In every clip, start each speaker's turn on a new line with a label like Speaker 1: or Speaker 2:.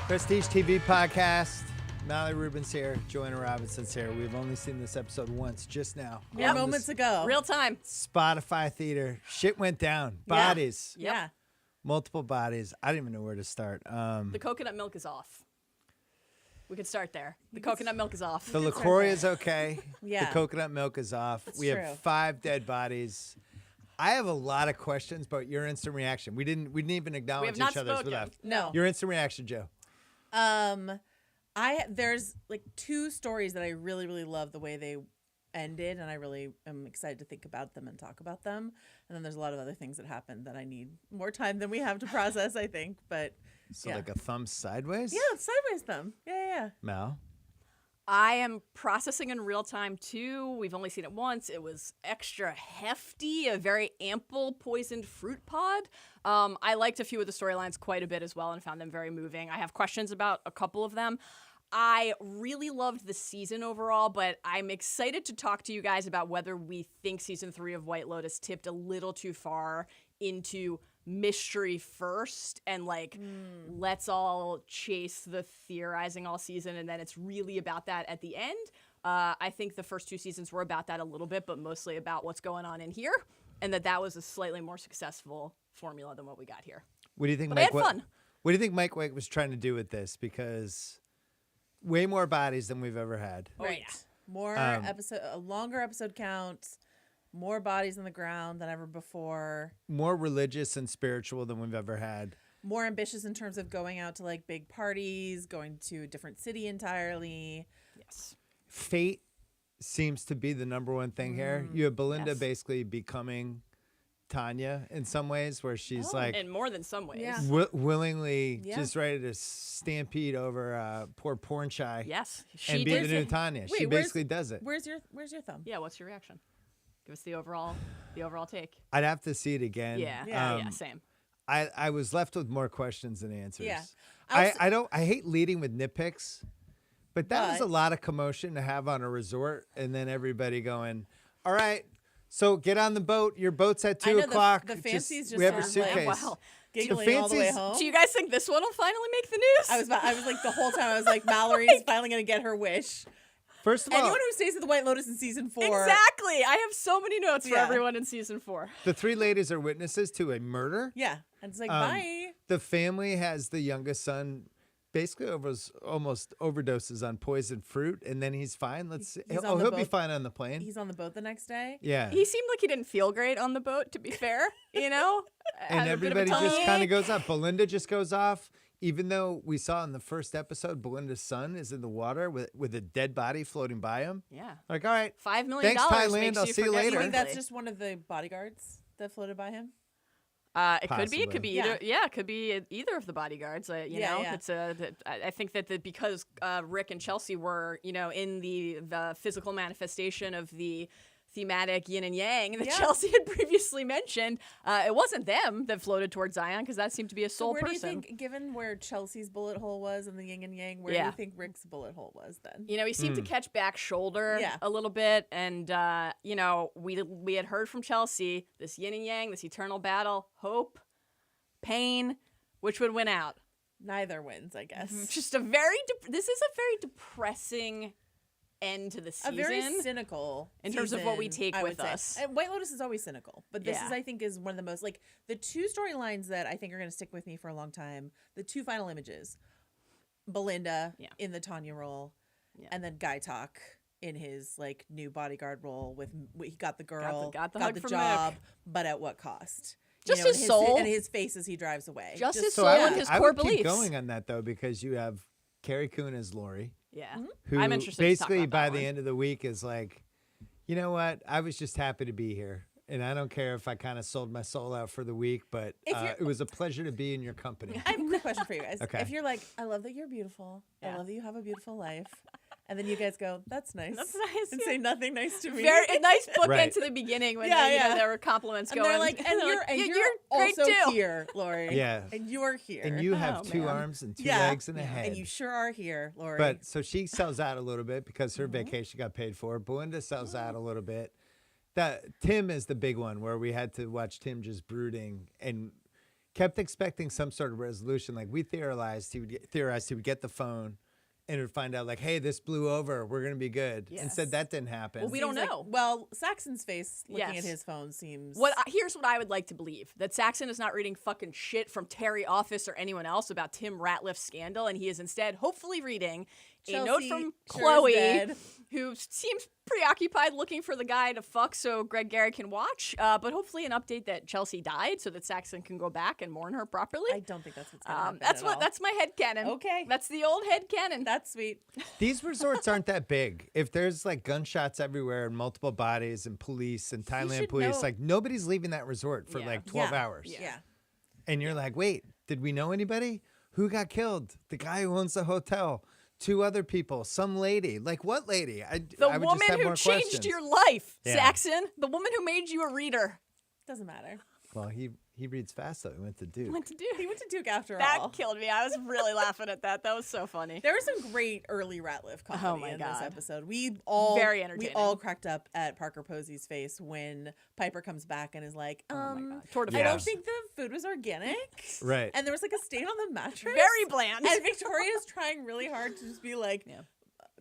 Speaker 1: Prestige TV podcast. Mallory, Rubin's here. Joanna Robinson's here. We've only seen this episode once, just now.
Speaker 2: Yeah, moments ago.
Speaker 3: Real time.
Speaker 1: Spotify theater. Shit went down. Bodies.
Speaker 3: Yep.
Speaker 2: Yeah.
Speaker 1: Multiple bodies. I don't even know where to start.
Speaker 3: The coconut milk is off. We could start there. The coconut milk is off.
Speaker 1: The LaCroix is okay.
Speaker 2: Yeah.
Speaker 1: The coconut milk is off.
Speaker 2: That's
Speaker 1: we
Speaker 2: true.
Speaker 1: have 5 dead bodies. I have a lot of questions about your instant reaction. We didn't even acknowledge
Speaker 3: not
Speaker 1: each other's
Speaker 3: spoken.
Speaker 1: without.
Speaker 2: No.
Speaker 1: Your instant reaction, Joe.
Speaker 2: There's like 2 stories that I really, really love the way they ended, and I really am excited to think about them and talk about them. And then there's a lot of other things that happened that I need more time than we have to process, I think. But
Speaker 1: So
Speaker 2: yeah.
Speaker 1: like a thumb sideways?
Speaker 2: Yeah, sideways thumb. Yeah.
Speaker 1: Mal?
Speaker 3: I am processing in real time too. We've only seen it once. It was extra hefty, a very ample poisoned fruit pod. I liked a few of the storylines quite a bit as well and found them very moving. I have questions about a couple of them. I really loved the season overall, but I'm excited to talk to you guys about whether we think season 3 of White Lotus tipped a little too far into mystery first and let's all chase the theorizing all season, and then it's really about that at the end. I think the first 2 seasons were about that a little bit, but mostly about what's going on in here, and that was a slightly more successful formula than what we got here.
Speaker 1: What do you think?
Speaker 3: But I had fun.
Speaker 1: What do you think Mike Wake was trying to do with this? Because way more bodies than we've ever had.
Speaker 2: Right.
Speaker 3: Yeah.
Speaker 2: More episode, a longer episode count, more bodies on the ground than ever before.
Speaker 1: More religious and spiritual than we've ever had.
Speaker 2: More ambitious in terms of going out to like big parties, going to a different city entirely.
Speaker 3: Yes.
Speaker 1: Fate seems to be the number one thing here. You have Belinda basically becoming Tanya in some ways, where she's like,
Speaker 3: In more than some ways.
Speaker 2: Yeah.
Speaker 1: willingly just ready to stampede over poor porn shy.
Speaker 3: Yes.
Speaker 1: And
Speaker 3: She
Speaker 1: be
Speaker 3: did.
Speaker 1: the new Tanya. She basically does it.
Speaker 2: Where's your thumb?
Speaker 3: Yeah, what's your reaction? Give us the overall take.
Speaker 1: I'd have to see it again.
Speaker 3: Yeah, same.
Speaker 1: I was left with more questions than answers.
Speaker 2: Yeah.
Speaker 1: I hate leading with nitpicks, but that was
Speaker 2: But-
Speaker 1: a lot of commotion to have on a resort, and then everybody going, all right, so get on the boat. Your boat's at 2 o'clock.
Speaker 2: The fancies just
Speaker 1: we have a
Speaker 2: sort of like,
Speaker 1: suitcase.
Speaker 3: wow.
Speaker 2: giggling all the way
Speaker 1: fancies-
Speaker 2: home.
Speaker 3: Do you guys think this one will finally make the news?
Speaker 2: I was like the whole time I was like, Mallory's finally gonna get her wish.
Speaker 1: First of all,
Speaker 2: Anyone who stays at the White Lotus in season 4.
Speaker 3: Exactly. I have so many notes for
Speaker 2: Yeah.
Speaker 3: everyone in season 4.
Speaker 1: the 3 ladies are witnesses to a murder.
Speaker 2: Yeah. And it's like, bye.
Speaker 1: The family has the youngest son basically almost overdoses on poisoned fruit, and then he's fine. He'll be
Speaker 2: boat.
Speaker 1: fine on the plane.
Speaker 2: He's on the boat the next day.
Speaker 1: Yeah.
Speaker 3: He seemed like he didn't feel great on the boat, to be fair. You know?
Speaker 1: And
Speaker 3: Had a bit of a
Speaker 1: everybody just
Speaker 3: tummy
Speaker 1: kind of
Speaker 3: ache.
Speaker 1: goes off. Belinda just goes off, even though we saw in the first episode Belinda's son is in the water with a dead body floating by him.
Speaker 3: Yeah.
Speaker 1: Like, all right,
Speaker 3: $5 million.
Speaker 1: thanks, Thailand.
Speaker 3: Makes
Speaker 1: I'll
Speaker 3: you
Speaker 1: see you
Speaker 3: forget
Speaker 1: later.
Speaker 2: You think that's
Speaker 3: quickly.
Speaker 2: just one of the bodyguards that floated by him?
Speaker 3: It could be. It could be
Speaker 2: Yeah.
Speaker 3: either. Yeah, it could be either of the bodyguards. You
Speaker 2: Yeah,
Speaker 3: know,
Speaker 2: yeah.
Speaker 3: it's I think that because Rick and Chelsea were, in the physical manifestation of the thematic yin and yang that
Speaker 2: Yeah.
Speaker 3: Chelsea had previously mentioned, it wasn't them that floated towards Zion because that seemed to be a
Speaker 2: So
Speaker 3: sole
Speaker 2: where
Speaker 3: person.
Speaker 2: do you think, given where Chelsea's bullet hole was and the yin and yang, where do
Speaker 3: Yeah.
Speaker 2: you think Rick's bullet hole was then?
Speaker 3: He seemed to catch back shoulder
Speaker 2: Yeah.
Speaker 3: a little bit, and we had heard from Chelsea this yin and yang, this eternal battle, hope, pain, which would win out.
Speaker 2: Neither wins, I guess.
Speaker 3: Just this is a very depressing end to the
Speaker 2: A
Speaker 3: season.
Speaker 2: very cynical
Speaker 3: in terms of what we
Speaker 2: season,
Speaker 3: take
Speaker 2: I
Speaker 3: with
Speaker 2: would say.
Speaker 3: us.
Speaker 2: And White Lotus is always cynical, but this
Speaker 3: Yeah.
Speaker 2: is, I think, is one of the most, like, the 2 storylines that I think are going to stick with me for a long time. The 2 final images: Belinda in the Tanya role, and then Guy Talk in his like new bodyguard role. He got the girl,
Speaker 3: got the hug from
Speaker 2: job,
Speaker 3: Mick.
Speaker 2: but at what cost?
Speaker 3: Just
Speaker 2: and
Speaker 3: his soul.
Speaker 2: and his face as he drives away.
Speaker 3: Just his
Speaker 1: So
Speaker 3: soul
Speaker 1: I,
Speaker 3: and his
Speaker 1: I
Speaker 3: core
Speaker 1: would
Speaker 3: beliefs.
Speaker 1: keep going on that though, because you have Carrie Coon as Lori,
Speaker 3: Yeah,
Speaker 1: who
Speaker 3: I'm interested.
Speaker 1: basically
Speaker 3: to talk about
Speaker 1: by
Speaker 3: that
Speaker 1: the
Speaker 3: one.
Speaker 1: end of the week is like, you know what? I was just happy to be here. And I don't care if I kind of sold my soul out for the week, but it was a pleasure to be in your company.
Speaker 2: I have a quick question for you guys.
Speaker 1: Okay.
Speaker 2: If you're like, I love that you're beautiful. I
Speaker 3: Yeah.
Speaker 2: love that you have a beautiful life. And then you guys go, that's nice.
Speaker 3: That's nice,
Speaker 2: And
Speaker 3: yeah.
Speaker 2: say nothing nice to me.
Speaker 3: Very a nice bookend
Speaker 1: Right.
Speaker 3: to the beginning when
Speaker 2: Yeah,
Speaker 3: there were compliments
Speaker 2: and
Speaker 3: going.
Speaker 2: they're like, and
Speaker 3: They're
Speaker 2: you're,
Speaker 3: like,
Speaker 2: and
Speaker 3: "Yeah,
Speaker 2: you're
Speaker 3: great
Speaker 2: also
Speaker 3: too."
Speaker 2: here, Lori.
Speaker 1: Yeah.
Speaker 2: And you're here.
Speaker 1: And you have
Speaker 3: Oh,
Speaker 1: 2
Speaker 3: man.
Speaker 1: arms and 2 legs and a head.
Speaker 2: And you sure are here, Lori.
Speaker 1: But so she sells out a little bit because her vacation got paid for. Belinda sells out a little bit. Tim is the big one where we had to watch Tim just brooding and kept expecting some sort of resolution. Like we theorized he would get the phone and would find out like, hey, this blew over. We're going to be good.
Speaker 3: Yes.
Speaker 1: Instead, that didn't happen.
Speaker 3: Well, we don't
Speaker 2: Seems
Speaker 3: know.
Speaker 2: Well, Saxon's face looking
Speaker 3: Yes.
Speaker 2: at his phone seems.
Speaker 3: Here's what I would like to believe: that Saxon is not reading fucking shit from Terry Office or anyone else about Tim Ratliff's scandal, and he is instead hopefully reading a note
Speaker 2: Chelsea
Speaker 3: from
Speaker 2: sure is
Speaker 3: Chloe,
Speaker 2: dead.
Speaker 3: who seems preoccupied looking for the guy to fuck so Greg Garrett can watch. But hopefully an update that Chelsea died so that Saxon can go back and mourn her properly.
Speaker 2: I don't think that's what's going to happen.
Speaker 3: That's
Speaker 2: at all.
Speaker 3: that's my headcanon.
Speaker 2: Okay.
Speaker 3: That's the old headcanon.
Speaker 2: That's sweet.
Speaker 1: These resorts aren't that big. If there's like gunshots everywhere and multiple bodies and police and Thailand
Speaker 2: should
Speaker 1: police,
Speaker 2: know-
Speaker 1: like nobody's leaving that resort for
Speaker 3: Yeah.
Speaker 1: like 12
Speaker 2: Yeah.
Speaker 1: hours.
Speaker 2: Yeah.
Speaker 1: And you're like, wait, did we know anybody? Who got killed? The guy who owns the hotel. 2 other people. Some lady. Like what lady? I
Speaker 3: the
Speaker 1: would
Speaker 3: woman
Speaker 1: just have
Speaker 3: who
Speaker 1: more
Speaker 3: changed
Speaker 1: questions.
Speaker 3: your life,
Speaker 1: Yeah.
Speaker 3: Saxon. The woman who made you a reader.
Speaker 2: Doesn't matter.
Speaker 1: Well, he reads fast though. He went to Duke.
Speaker 3: What to do?
Speaker 2: He went to Duke after
Speaker 3: That
Speaker 2: all.
Speaker 3: killed me. I was really laughing at that. That was so funny.
Speaker 2: There was some great early Ratliff comedy
Speaker 3: Oh my
Speaker 2: in
Speaker 3: God.
Speaker 2: this episode. We all
Speaker 3: Very
Speaker 2: We
Speaker 3: entertaining.
Speaker 2: all cracked up at Parker Posey's face when Piper comes back and is like,
Speaker 3: Oh my God. Tour de
Speaker 2: I don't
Speaker 3: force.
Speaker 2: think the food was organic.
Speaker 1: Right.
Speaker 2: And there was like a stain on the mattress.
Speaker 3: Very bland.
Speaker 2: And Victoria's trying really hard to just be like,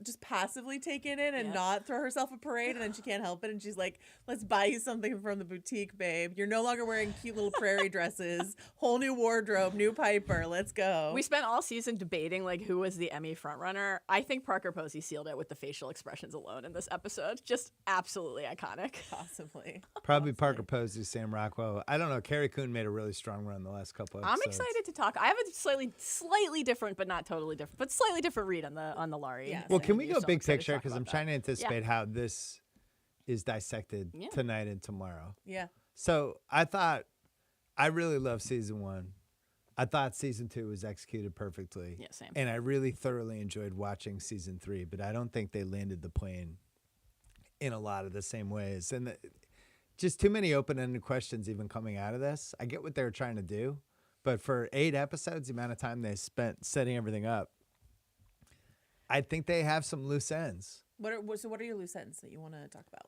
Speaker 2: just passively take it in and
Speaker 3: Yep.
Speaker 2: not throw herself a parade, and then she can't help it, and she's like, let's buy you something from the boutique, babe. You're no longer wearing cute little prairie dresses. Whole new wardrobe, new Piper. Let's go.
Speaker 3: We spent all season debating like who was the Emmy frontrunner. I think Parker Posey sealed it with the facial expressions alone in this episode. Just absolutely iconic.
Speaker 2: Possibly.
Speaker 1: Probably Parker Posey, Sam Rockwell. I don't know. Carrie Coon made a really strong run the last couple of
Speaker 3: I'm
Speaker 1: episodes.
Speaker 3: excited to talk. I have a slightly different, but not totally different, but slightly different read on the Laurie.
Speaker 2: Yeah.
Speaker 1: Well,
Speaker 3: thing.
Speaker 1: can we
Speaker 3: You're
Speaker 1: go
Speaker 3: so
Speaker 1: big
Speaker 3: excited to
Speaker 1: picture?
Speaker 3: talk
Speaker 1: Because I'm
Speaker 3: about
Speaker 1: trying to
Speaker 3: that.
Speaker 1: anticipate how this is dissected
Speaker 3: Yeah.
Speaker 1: tonight and tomorrow.
Speaker 2: Yeah.
Speaker 1: So I really love season 1. I thought season 2 was executed perfectly.
Speaker 3: Yeah, same.
Speaker 1: And I really thoroughly enjoyed watching season 3, but I don't think they landed the plane in a lot of the same ways. And just too many open-ended questions even coming out of this. I get what they were trying to do, but for 8 episodes, the amount of time they spent setting everything up, I think they have some loose ends.
Speaker 2: What are your loose ends that you want to talk about?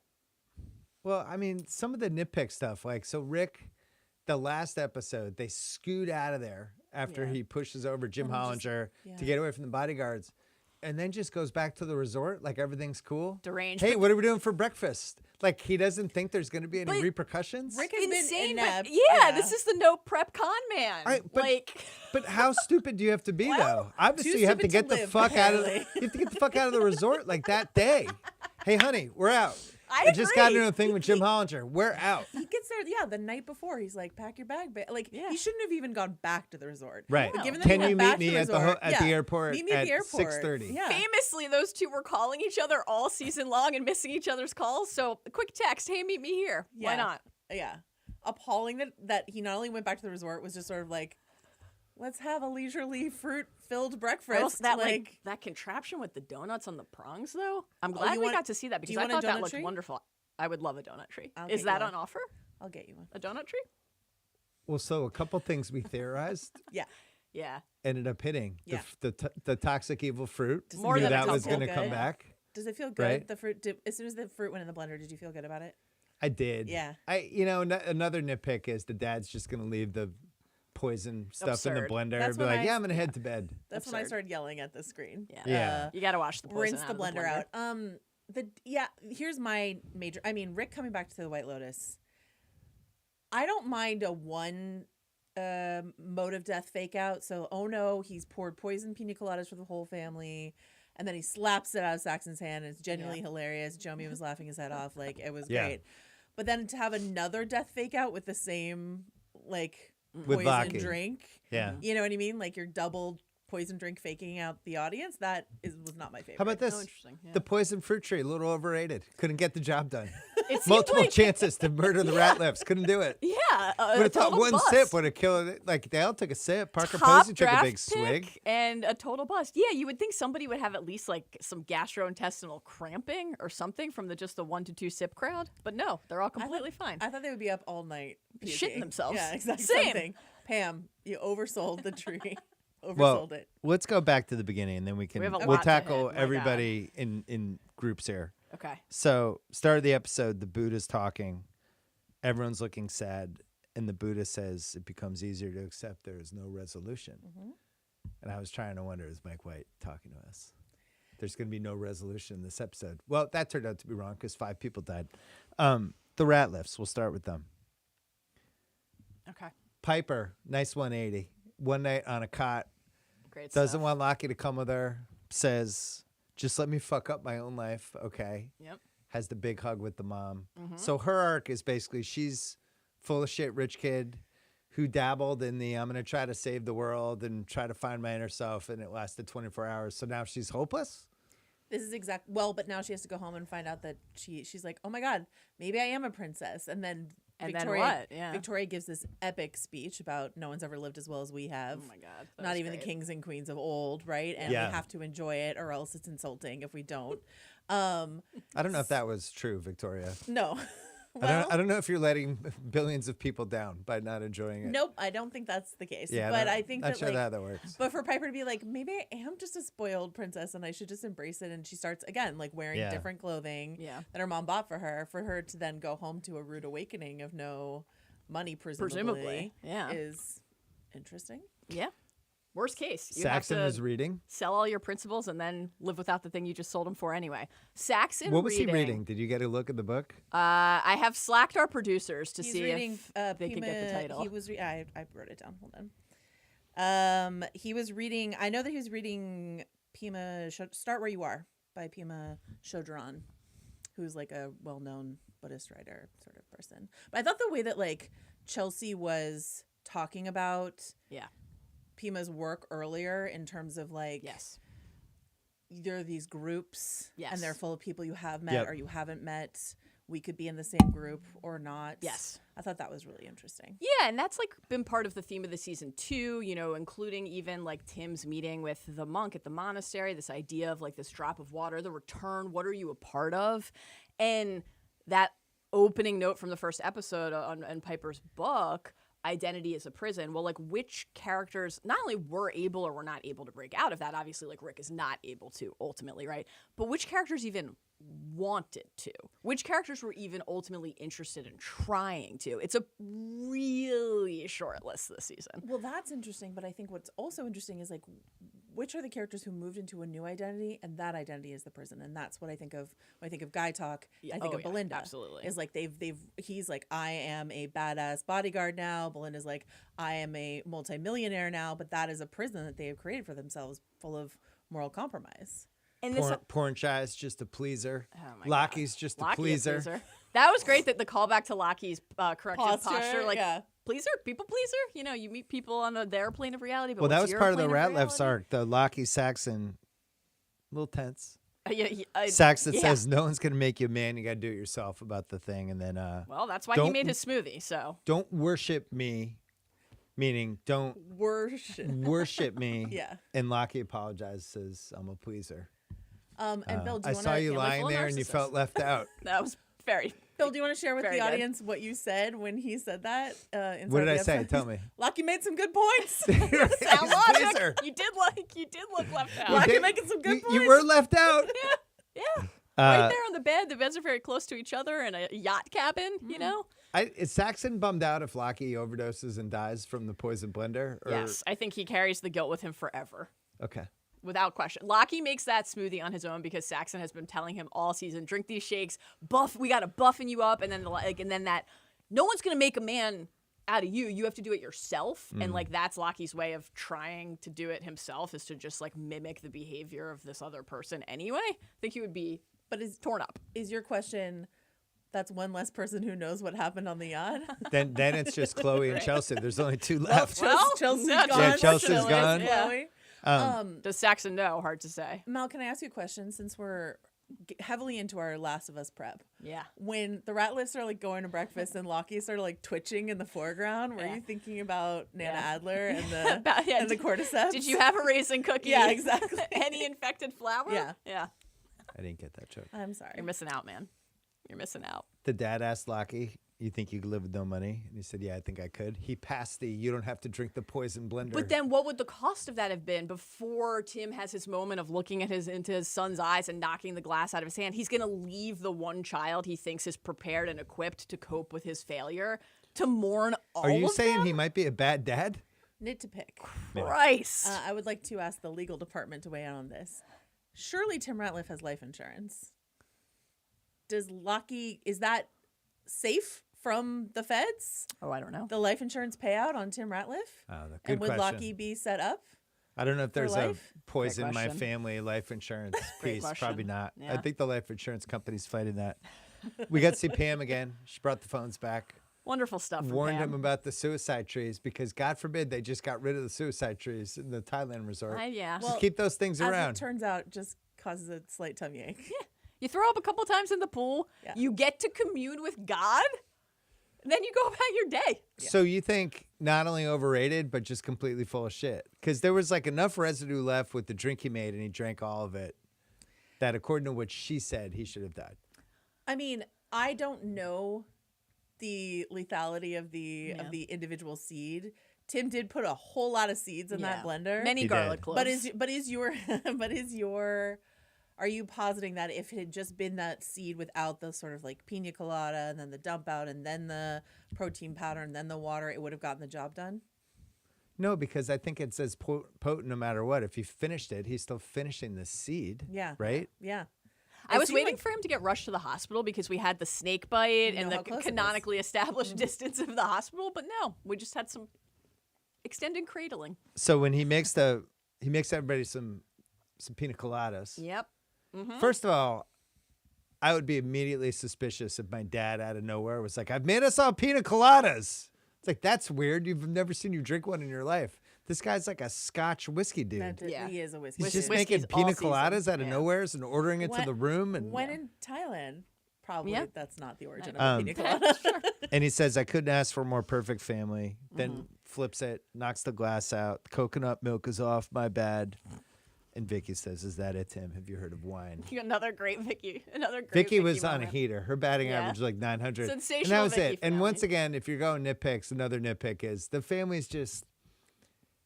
Speaker 1: Well, I mean, some of the nitpick stuff, like, so Rick, the last episode, they scoot out of there after
Speaker 2: Yeah.
Speaker 1: he pushes over Jim
Speaker 2: And just-
Speaker 1: Hollinger
Speaker 2: yeah.
Speaker 1: to get away from the bodyguards, and then just goes back to the resort like everything's cool.
Speaker 3: Deranged.
Speaker 1: Hey,
Speaker 3: but
Speaker 1: what are we doing for breakfast? Like, he doesn't think there's going to be any
Speaker 3: But
Speaker 1: repercussions.
Speaker 2: Rick has
Speaker 3: insane.
Speaker 2: been
Speaker 3: But
Speaker 2: inept.
Speaker 3: yeah, this is the no prep con man.
Speaker 1: All right, but-
Speaker 3: like,
Speaker 1: But how stupid do you have to be,
Speaker 3: Well,
Speaker 1: though? Obviously,
Speaker 2: too
Speaker 1: you have to
Speaker 2: stupid
Speaker 1: get
Speaker 2: to
Speaker 1: the
Speaker 2: live,
Speaker 1: fuck out of
Speaker 2: apparently.
Speaker 1: you have to get the fuck out of the resort like that day. Hey, honey, we're out.
Speaker 3: I
Speaker 1: just got
Speaker 3: agree.
Speaker 1: into a thing with Jim Hollinger. We're out.
Speaker 2: He gets there, the night before. He's like, pack your bag, like
Speaker 3: Yeah.
Speaker 2: he shouldn't have even gone back to the resort.
Speaker 1: Right.
Speaker 2: But given that
Speaker 1: Can
Speaker 2: he
Speaker 1: you
Speaker 2: went back
Speaker 1: meet
Speaker 2: to
Speaker 1: me at the
Speaker 2: resort,
Speaker 1: at the airport
Speaker 2: meet me at
Speaker 1: at
Speaker 2: the airport.
Speaker 1: 6:30?
Speaker 2: Yeah.
Speaker 3: famously, those two were calling each other all season long and missing each other's calls. So a quick text, hey, meet me here. Why
Speaker 2: Yeah.
Speaker 3: not?
Speaker 2: Yeah. Appalling that he not only went back to the resort, was just sort of like, let's have a leisurely fruit-filled breakfast.
Speaker 3: Also, that like that contraption with the donuts on the prongs, though. I'm glad
Speaker 2: you
Speaker 3: we
Speaker 2: want-
Speaker 3: got to see that
Speaker 2: do you
Speaker 3: because I
Speaker 2: want a
Speaker 3: thought that
Speaker 2: donut
Speaker 3: looked
Speaker 2: tree?
Speaker 3: wonderful. I would love a donut tree.
Speaker 2: I'll
Speaker 3: Is
Speaker 2: get
Speaker 3: that
Speaker 2: you
Speaker 3: on
Speaker 2: one.
Speaker 3: offer?
Speaker 2: I'll get you one.
Speaker 3: A donut tree?
Speaker 1: Well, so a couple things we theorized
Speaker 2: Yeah.
Speaker 3: Yeah.
Speaker 1: ended up hitting.
Speaker 2: Yeah.
Speaker 1: The toxic evil fruit.
Speaker 2: Does
Speaker 3: More
Speaker 1: Knew
Speaker 3: than a
Speaker 1: that was
Speaker 3: couple.
Speaker 1: going to come
Speaker 2: Good.
Speaker 1: back.
Speaker 2: Does it feel good?
Speaker 1: Right.
Speaker 2: The fruit, as soon as the fruit went in the blender, did you feel good about it?
Speaker 1: I did.
Speaker 2: Yeah.
Speaker 1: Another nitpick is the dad's just going to leave the poison stuff in the
Speaker 3: Absurd.
Speaker 1: blender
Speaker 2: That's
Speaker 1: and be
Speaker 2: when
Speaker 1: like,
Speaker 2: I-
Speaker 1: yeah, I'm going to head to bed.
Speaker 2: That's when I
Speaker 3: Absurd.
Speaker 2: started yelling at the screen.
Speaker 3: Yeah.
Speaker 1: Yeah.
Speaker 3: You got to wash the poison
Speaker 2: Rinse
Speaker 3: out
Speaker 2: the
Speaker 3: of
Speaker 2: blender out. Here's my major. I mean, Rick coming back to the White Lotus. I don't mind a one mode of death fake out. So, oh no, he's poured poison pina coladas for the whole family, and then he slaps it out of Saxon's hand, and it's genuinely hilarious. Jomi was laughing his head off, like it was
Speaker 1: Yeah.
Speaker 2: great. But then to have another death fake out with the same like
Speaker 1: With
Speaker 2: poison
Speaker 1: Lockie.
Speaker 2: drink,
Speaker 1: Yeah.
Speaker 2: you know what I mean? Like your double poison drink faking out the audience. Was not my favorite.
Speaker 1: How about this?
Speaker 3: Oh, interesting. Yeah.
Speaker 1: The poison fruit tree, a little overrated. Couldn't get the job done.
Speaker 3: It seemed
Speaker 1: Multiple
Speaker 3: like,
Speaker 1: chances to murder the Ratliffs. Couldn't do it.
Speaker 3: Yeah.
Speaker 1: Would
Speaker 3: A
Speaker 1: have thought
Speaker 3: total
Speaker 1: one
Speaker 3: bust.
Speaker 1: sip would have killed it. Like, they all took a sip. Parker
Speaker 3: Top
Speaker 1: Posey took a
Speaker 3: draft
Speaker 1: big swig.
Speaker 3: pick and a total bust. Yeah, you would think somebody would have at least like some gastrointestinal cramping or something from just the 1 to 2 sip crowd, but no, they're all completely fine.
Speaker 2: I thought they would be up all night
Speaker 3: Shitting
Speaker 2: puking.
Speaker 3: themselves.
Speaker 2: Yeah, exactly.
Speaker 3: Same.
Speaker 2: Something. Pam, you oversold the tree. Oversold
Speaker 1: Well,
Speaker 2: it.
Speaker 1: let's go back to the beginning, and then we can
Speaker 3: have a
Speaker 1: we'll
Speaker 3: lot to
Speaker 1: tackle
Speaker 3: hit, my
Speaker 1: everybody in groups here.
Speaker 3: Okay.
Speaker 1: So, start of the episode, the Buddha's talking. Everyone's looking sad, and the Buddha says it becomes easier to accept there is no resolution.
Speaker 2: Mm-hmm.
Speaker 1: And I was trying to wonder, is Mike White talking to us? There's going to be no resolution in this episode. Well, that turned out to be wrong because 5 people died. The Ratliffs, we'll start with them.
Speaker 3: Okay.
Speaker 1: Piper, nice 180. One night on a cot.
Speaker 3: Great
Speaker 1: Doesn't
Speaker 3: stuff.
Speaker 1: want Lockie to come with her. Says, just let me fuck up my own life. Okay.
Speaker 3: Yep.
Speaker 1: Has the big hug with the mom.
Speaker 3: Mm-hmm.
Speaker 1: So her arc is basically she's full of shit rich kid who dabbled in the I'm going to try to save the world and try to find my inner self, and it lasted 24 hours. So now she's hopeless?
Speaker 2: This is but now she has to go home and find out that she's like, oh my God, maybe I am a princess. And then Victoria,
Speaker 3: what? Yeah.
Speaker 2: Victoria gives this epic speech about no one's ever lived as well as we have.
Speaker 3: Oh my God. that
Speaker 2: Not
Speaker 3: was
Speaker 2: even
Speaker 3: great.
Speaker 2: the kings and queens of old, right? And
Speaker 1: Yeah.
Speaker 2: we have to enjoy it or else it's insulting if we don't.
Speaker 1: I don't know if that was true, Victoria.
Speaker 2: No.
Speaker 1: I don't know if you're letting billions of people down by not enjoying it.
Speaker 2: Nope, I don't think that's the case.
Speaker 1: Yeah,
Speaker 2: but I think
Speaker 1: not
Speaker 2: that
Speaker 1: sure
Speaker 2: like,
Speaker 1: how that works.
Speaker 2: but for Piper to be like, maybe I am just a spoiled princess and I should just embrace it. And she starts again, like wearing
Speaker 1: Yeah.
Speaker 2: different clothing
Speaker 3: Yeah.
Speaker 2: that her mom bought for her to then go home to a rude awakening of no money, presumably.
Speaker 3: Yeah.
Speaker 2: Is interesting.
Speaker 3: Yeah. Worst case, you
Speaker 1: Saxon
Speaker 3: have
Speaker 1: was
Speaker 3: to
Speaker 1: reading.
Speaker 3: sell all your principles and then live without the thing you just sold him for anyway. Saxon
Speaker 1: What was he reading? Did you get a look at the book?
Speaker 3: I have slacked our producers to
Speaker 2: He's
Speaker 3: see
Speaker 2: reading,
Speaker 3: if they can get the title.
Speaker 2: He was. I wrote it down. Hold on. He was reading. I know that he was reading Pima. Start Where You Are by Pima Chodron, who's like a well-known Buddhist writer sort of person. But I thought the way that like Chelsea was talking about Pima's work earlier in terms of like there are these groups and they're full of people you have met or you haven't met. We could be in the same group or not.
Speaker 3: Yes.
Speaker 2: I thought that was really interesting.
Speaker 3: Yeah, and that's like been part of the theme of the season too, you know, including even like Tim's meeting with the monk at the monastery, this idea of like this drop of water, the return, what are you a part of? And that opening note from the first episode on Piper's book, Identity is a Prison. Well, like which characters not only were able or were not able to break out of that, obviously like Rick is not able to ultimately, right? But which characters even wanted to? Which characters were even ultimately interested in trying to? It's a really short list this season.
Speaker 2: Well, that's interesting, but I think what's also interesting is like which are the characters who moved into a new identity, and that identity is the prison, and that's what I think of when I think of Guy Talk. I think of Belinda.
Speaker 3: Absolutely,
Speaker 2: is like he's like I am a badass bodyguard now. Belinda's like I am a multimillionaire now, but that is a prison that they have created for themselves, full of moral compromise.
Speaker 3: And
Speaker 1: Porn Shy is just a pleaser.
Speaker 3: Oh my
Speaker 1: Lockie's
Speaker 3: God.
Speaker 1: just
Speaker 3: Lockie
Speaker 1: a pleaser.
Speaker 3: That was great that the callback to Lockie's corrective posture, like pleaser, people pleaser. You know, you meet people on their plane of reality. But
Speaker 1: Well, that
Speaker 3: what's
Speaker 1: was
Speaker 3: your
Speaker 1: part of the
Speaker 3: plane
Speaker 1: Ratliff's
Speaker 3: reality?
Speaker 1: arc. The Lockie Saxon, a little tense.
Speaker 3: Saxon
Speaker 1: says no one's gonna make you a man. You got to do it yourself about the thing, and then
Speaker 3: well, that's why he made his smoothie. So
Speaker 1: don't worship me, meaning don't worship me.
Speaker 2: Yeah.
Speaker 1: And Lockie apologizes, says I'm a pleaser.
Speaker 2: And Bill, do you
Speaker 1: I
Speaker 2: want
Speaker 1: saw you
Speaker 3: like
Speaker 1: lying
Speaker 3: full
Speaker 1: there and you
Speaker 3: narcissist.
Speaker 1: felt left out.
Speaker 3: that was very.
Speaker 2: Bill, do you want to share with
Speaker 3: Very
Speaker 2: the
Speaker 3: good.
Speaker 2: audience what you said when he said that?
Speaker 1: What did I say? Tell me.
Speaker 2: Lockie made some good points.
Speaker 3: Sound
Speaker 1: He's a
Speaker 3: logic.
Speaker 1: pleaser.
Speaker 3: You did look left out.
Speaker 2: Lockie making some good points.
Speaker 1: You were left out.
Speaker 3: Yeah. Right there on the bed. The beds are very close to each other in a yacht cabin, you know?
Speaker 1: Is Saxon bummed out if Lockie overdoses and dies from the poison blender? Or...
Speaker 3: Yes. I think he carries the guilt with him forever.
Speaker 1: Okay.
Speaker 3: Without question. Lockie makes that smoothie on his own because Saxon has been telling him all season, drink these shakes, we got to buffing you up. And then that no one's going to make a man out of you. You have to do it yourself. And like, that's Lockie's way of trying to do it himself, is to just like mimic the behavior of this other person anyway. I think he would be torn up.
Speaker 2: Is your question, that's one less person who knows what happened on the yacht?
Speaker 1: Then it's just Chloe and Chelsea. There's only two left.
Speaker 2: Chelsea's
Speaker 3: no,
Speaker 2: gone.
Speaker 1: Yeah, Chelsea's
Speaker 2: Chloe's
Speaker 1: gone.
Speaker 2: Chloe.
Speaker 3: Does Saxon know? Hard to say.
Speaker 2: Mel, can I ask you a question since we're heavily into our Last of Us prep?
Speaker 3: Yeah.
Speaker 2: When the Ratliffs are like going to breakfast and Lockie started like twitching in the foreground, were you thinking about Nana Adler and the and the cordyceps?
Speaker 3: Did you have a raisin cookie?
Speaker 2: Yeah, exactly.
Speaker 3: Any infected flour?
Speaker 2: Yeah.
Speaker 3: Yeah.
Speaker 1: I didn't get that joke.
Speaker 2: I'm sorry.
Speaker 3: You're missing out, man. You're missing out.
Speaker 1: The dad asked Lockie, you think you could live with no money? And he said, yeah, I think I could. He passed the you don't have to drink the poison blender.
Speaker 3: But then what would the cost of that have been before Tim has his moment of looking at into his son's eyes and knocking the glass out of his hand? He's going to leave the one child he thinks is prepared and equipped to cope with his failure to mourn all of them?
Speaker 1: Are you saying he might be a bad dad?
Speaker 2: Nitpick.
Speaker 3: Christ.
Speaker 2: I would like to ask the legal department to weigh in on this. Surely Tim Ratliff has life insurance. Does Lockie, is that safe from the feds?
Speaker 3: Oh, I don't know.
Speaker 2: The life insurance payout on Tim Ratliff?
Speaker 1: Good
Speaker 2: And would
Speaker 1: question.
Speaker 2: Lockie be set up?
Speaker 1: I don't know if there's a
Speaker 2: life?
Speaker 1: poison my
Speaker 3: question.
Speaker 1: family life insurance
Speaker 3: Great
Speaker 1: piece.
Speaker 3: question.
Speaker 1: Probably not. I
Speaker 3: Yeah.
Speaker 1: think the life insurance company's fighting that. We got to see Pam again. She brought the phones back.
Speaker 3: Wonderful stuff from
Speaker 1: Warned
Speaker 3: Pam.
Speaker 1: him about the suicide trees because God forbid they just got rid of the suicide trees in the Thailand resort.
Speaker 3: Yeah.
Speaker 2: Well,
Speaker 1: Just keep those things
Speaker 2: As
Speaker 1: around.
Speaker 2: it turns out, just causes a slight tummy ache.
Speaker 3: You throw up a couple times in the pool.
Speaker 2: Yeah.
Speaker 3: You get to commune with God. And then you go about your day.
Speaker 1: So you think not only overrated, but just completely full of shit? Because there was like enough residue left with the drink he made and he drank all of it that according to what she said, he should have died.
Speaker 2: I mean, I don't know the lethality of the individual seed. Tim did put a whole lot of seeds in that blender.
Speaker 3: Many
Speaker 1: He
Speaker 3: garlic
Speaker 1: did.
Speaker 3: cloves.
Speaker 2: But is your are you positing that if it had just been that seed without the sort of like pina colada and then the dump out and then the protein powder and then the water, it would have gotten the job done?
Speaker 1: No, because I think it's as potent no matter what. If he finished it, he's still finishing the seed.
Speaker 2: Yeah.
Speaker 1: Right?
Speaker 2: Yeah.
Speaker 3: I was
Speaker 2: seemed
Speaker 3: waiting
Speaker 2: like-
Speaker 3: for him to get rushed to the hospital because we had the snake bite
Speaker 2: know
Speaker 3: and
Speaker 2: how
Speaker 3: the
Speaker 2: close it is.
Speaker 3: canonically established distance of the hospital, but no, we just had some extended cradling.
Speaker 1: So when he makes everybody some pina coladas.
Speaker 3: Yep.
Speaker 1: First of all, I would be immediately suspicious if my dad out of nowhere was like, "I've made us all pina coladas." It's like, that's weird. You've never seen you drink one in your life. This guy's like a Scotch whiskey dude.
Speaker 3: Yeah.
Speaker 2: He is a whiskey.
Speaker 1: He's just
Speaker 3: Whiskey's
Speaker 1: making
Speaker 3: all
Speaker 1: pina
Speaker 3: season.
Speaker 1: coladas out of
Speaker 3: Yeah.
Speaker 1: nowheres and ordering it to
Speaker 2: When-
Speaker 1: the room. And
Speaker 2: When in Thailand, probably
Speaker 3: Yeah.
Speaker 2: that's not the origin of a pina colada.
Speaker 1: and he says, "I couldn't ask for a more perfect family." Then flips it, knocks the glass out. Coconut milk is off. My bad. And Vicky says, "Is that it, Tim? Have you heard of wine?"
Speaker 3: Another great Vicky. Another great
Speaker 1: Vicky was on a
Speaker 3: moment.
Speaker 1: heater. Her batting
Speaker 3: Yeah.
Speaker 1: average was like 900.
Speaker 3: Sensational
Speaker 1: And that was
Speaker 3: Vicky
Speaker 1: it. And
Speaker 3: family.
Speaker 1: once again, if you're going nitpicks, another nitpick is the family's just,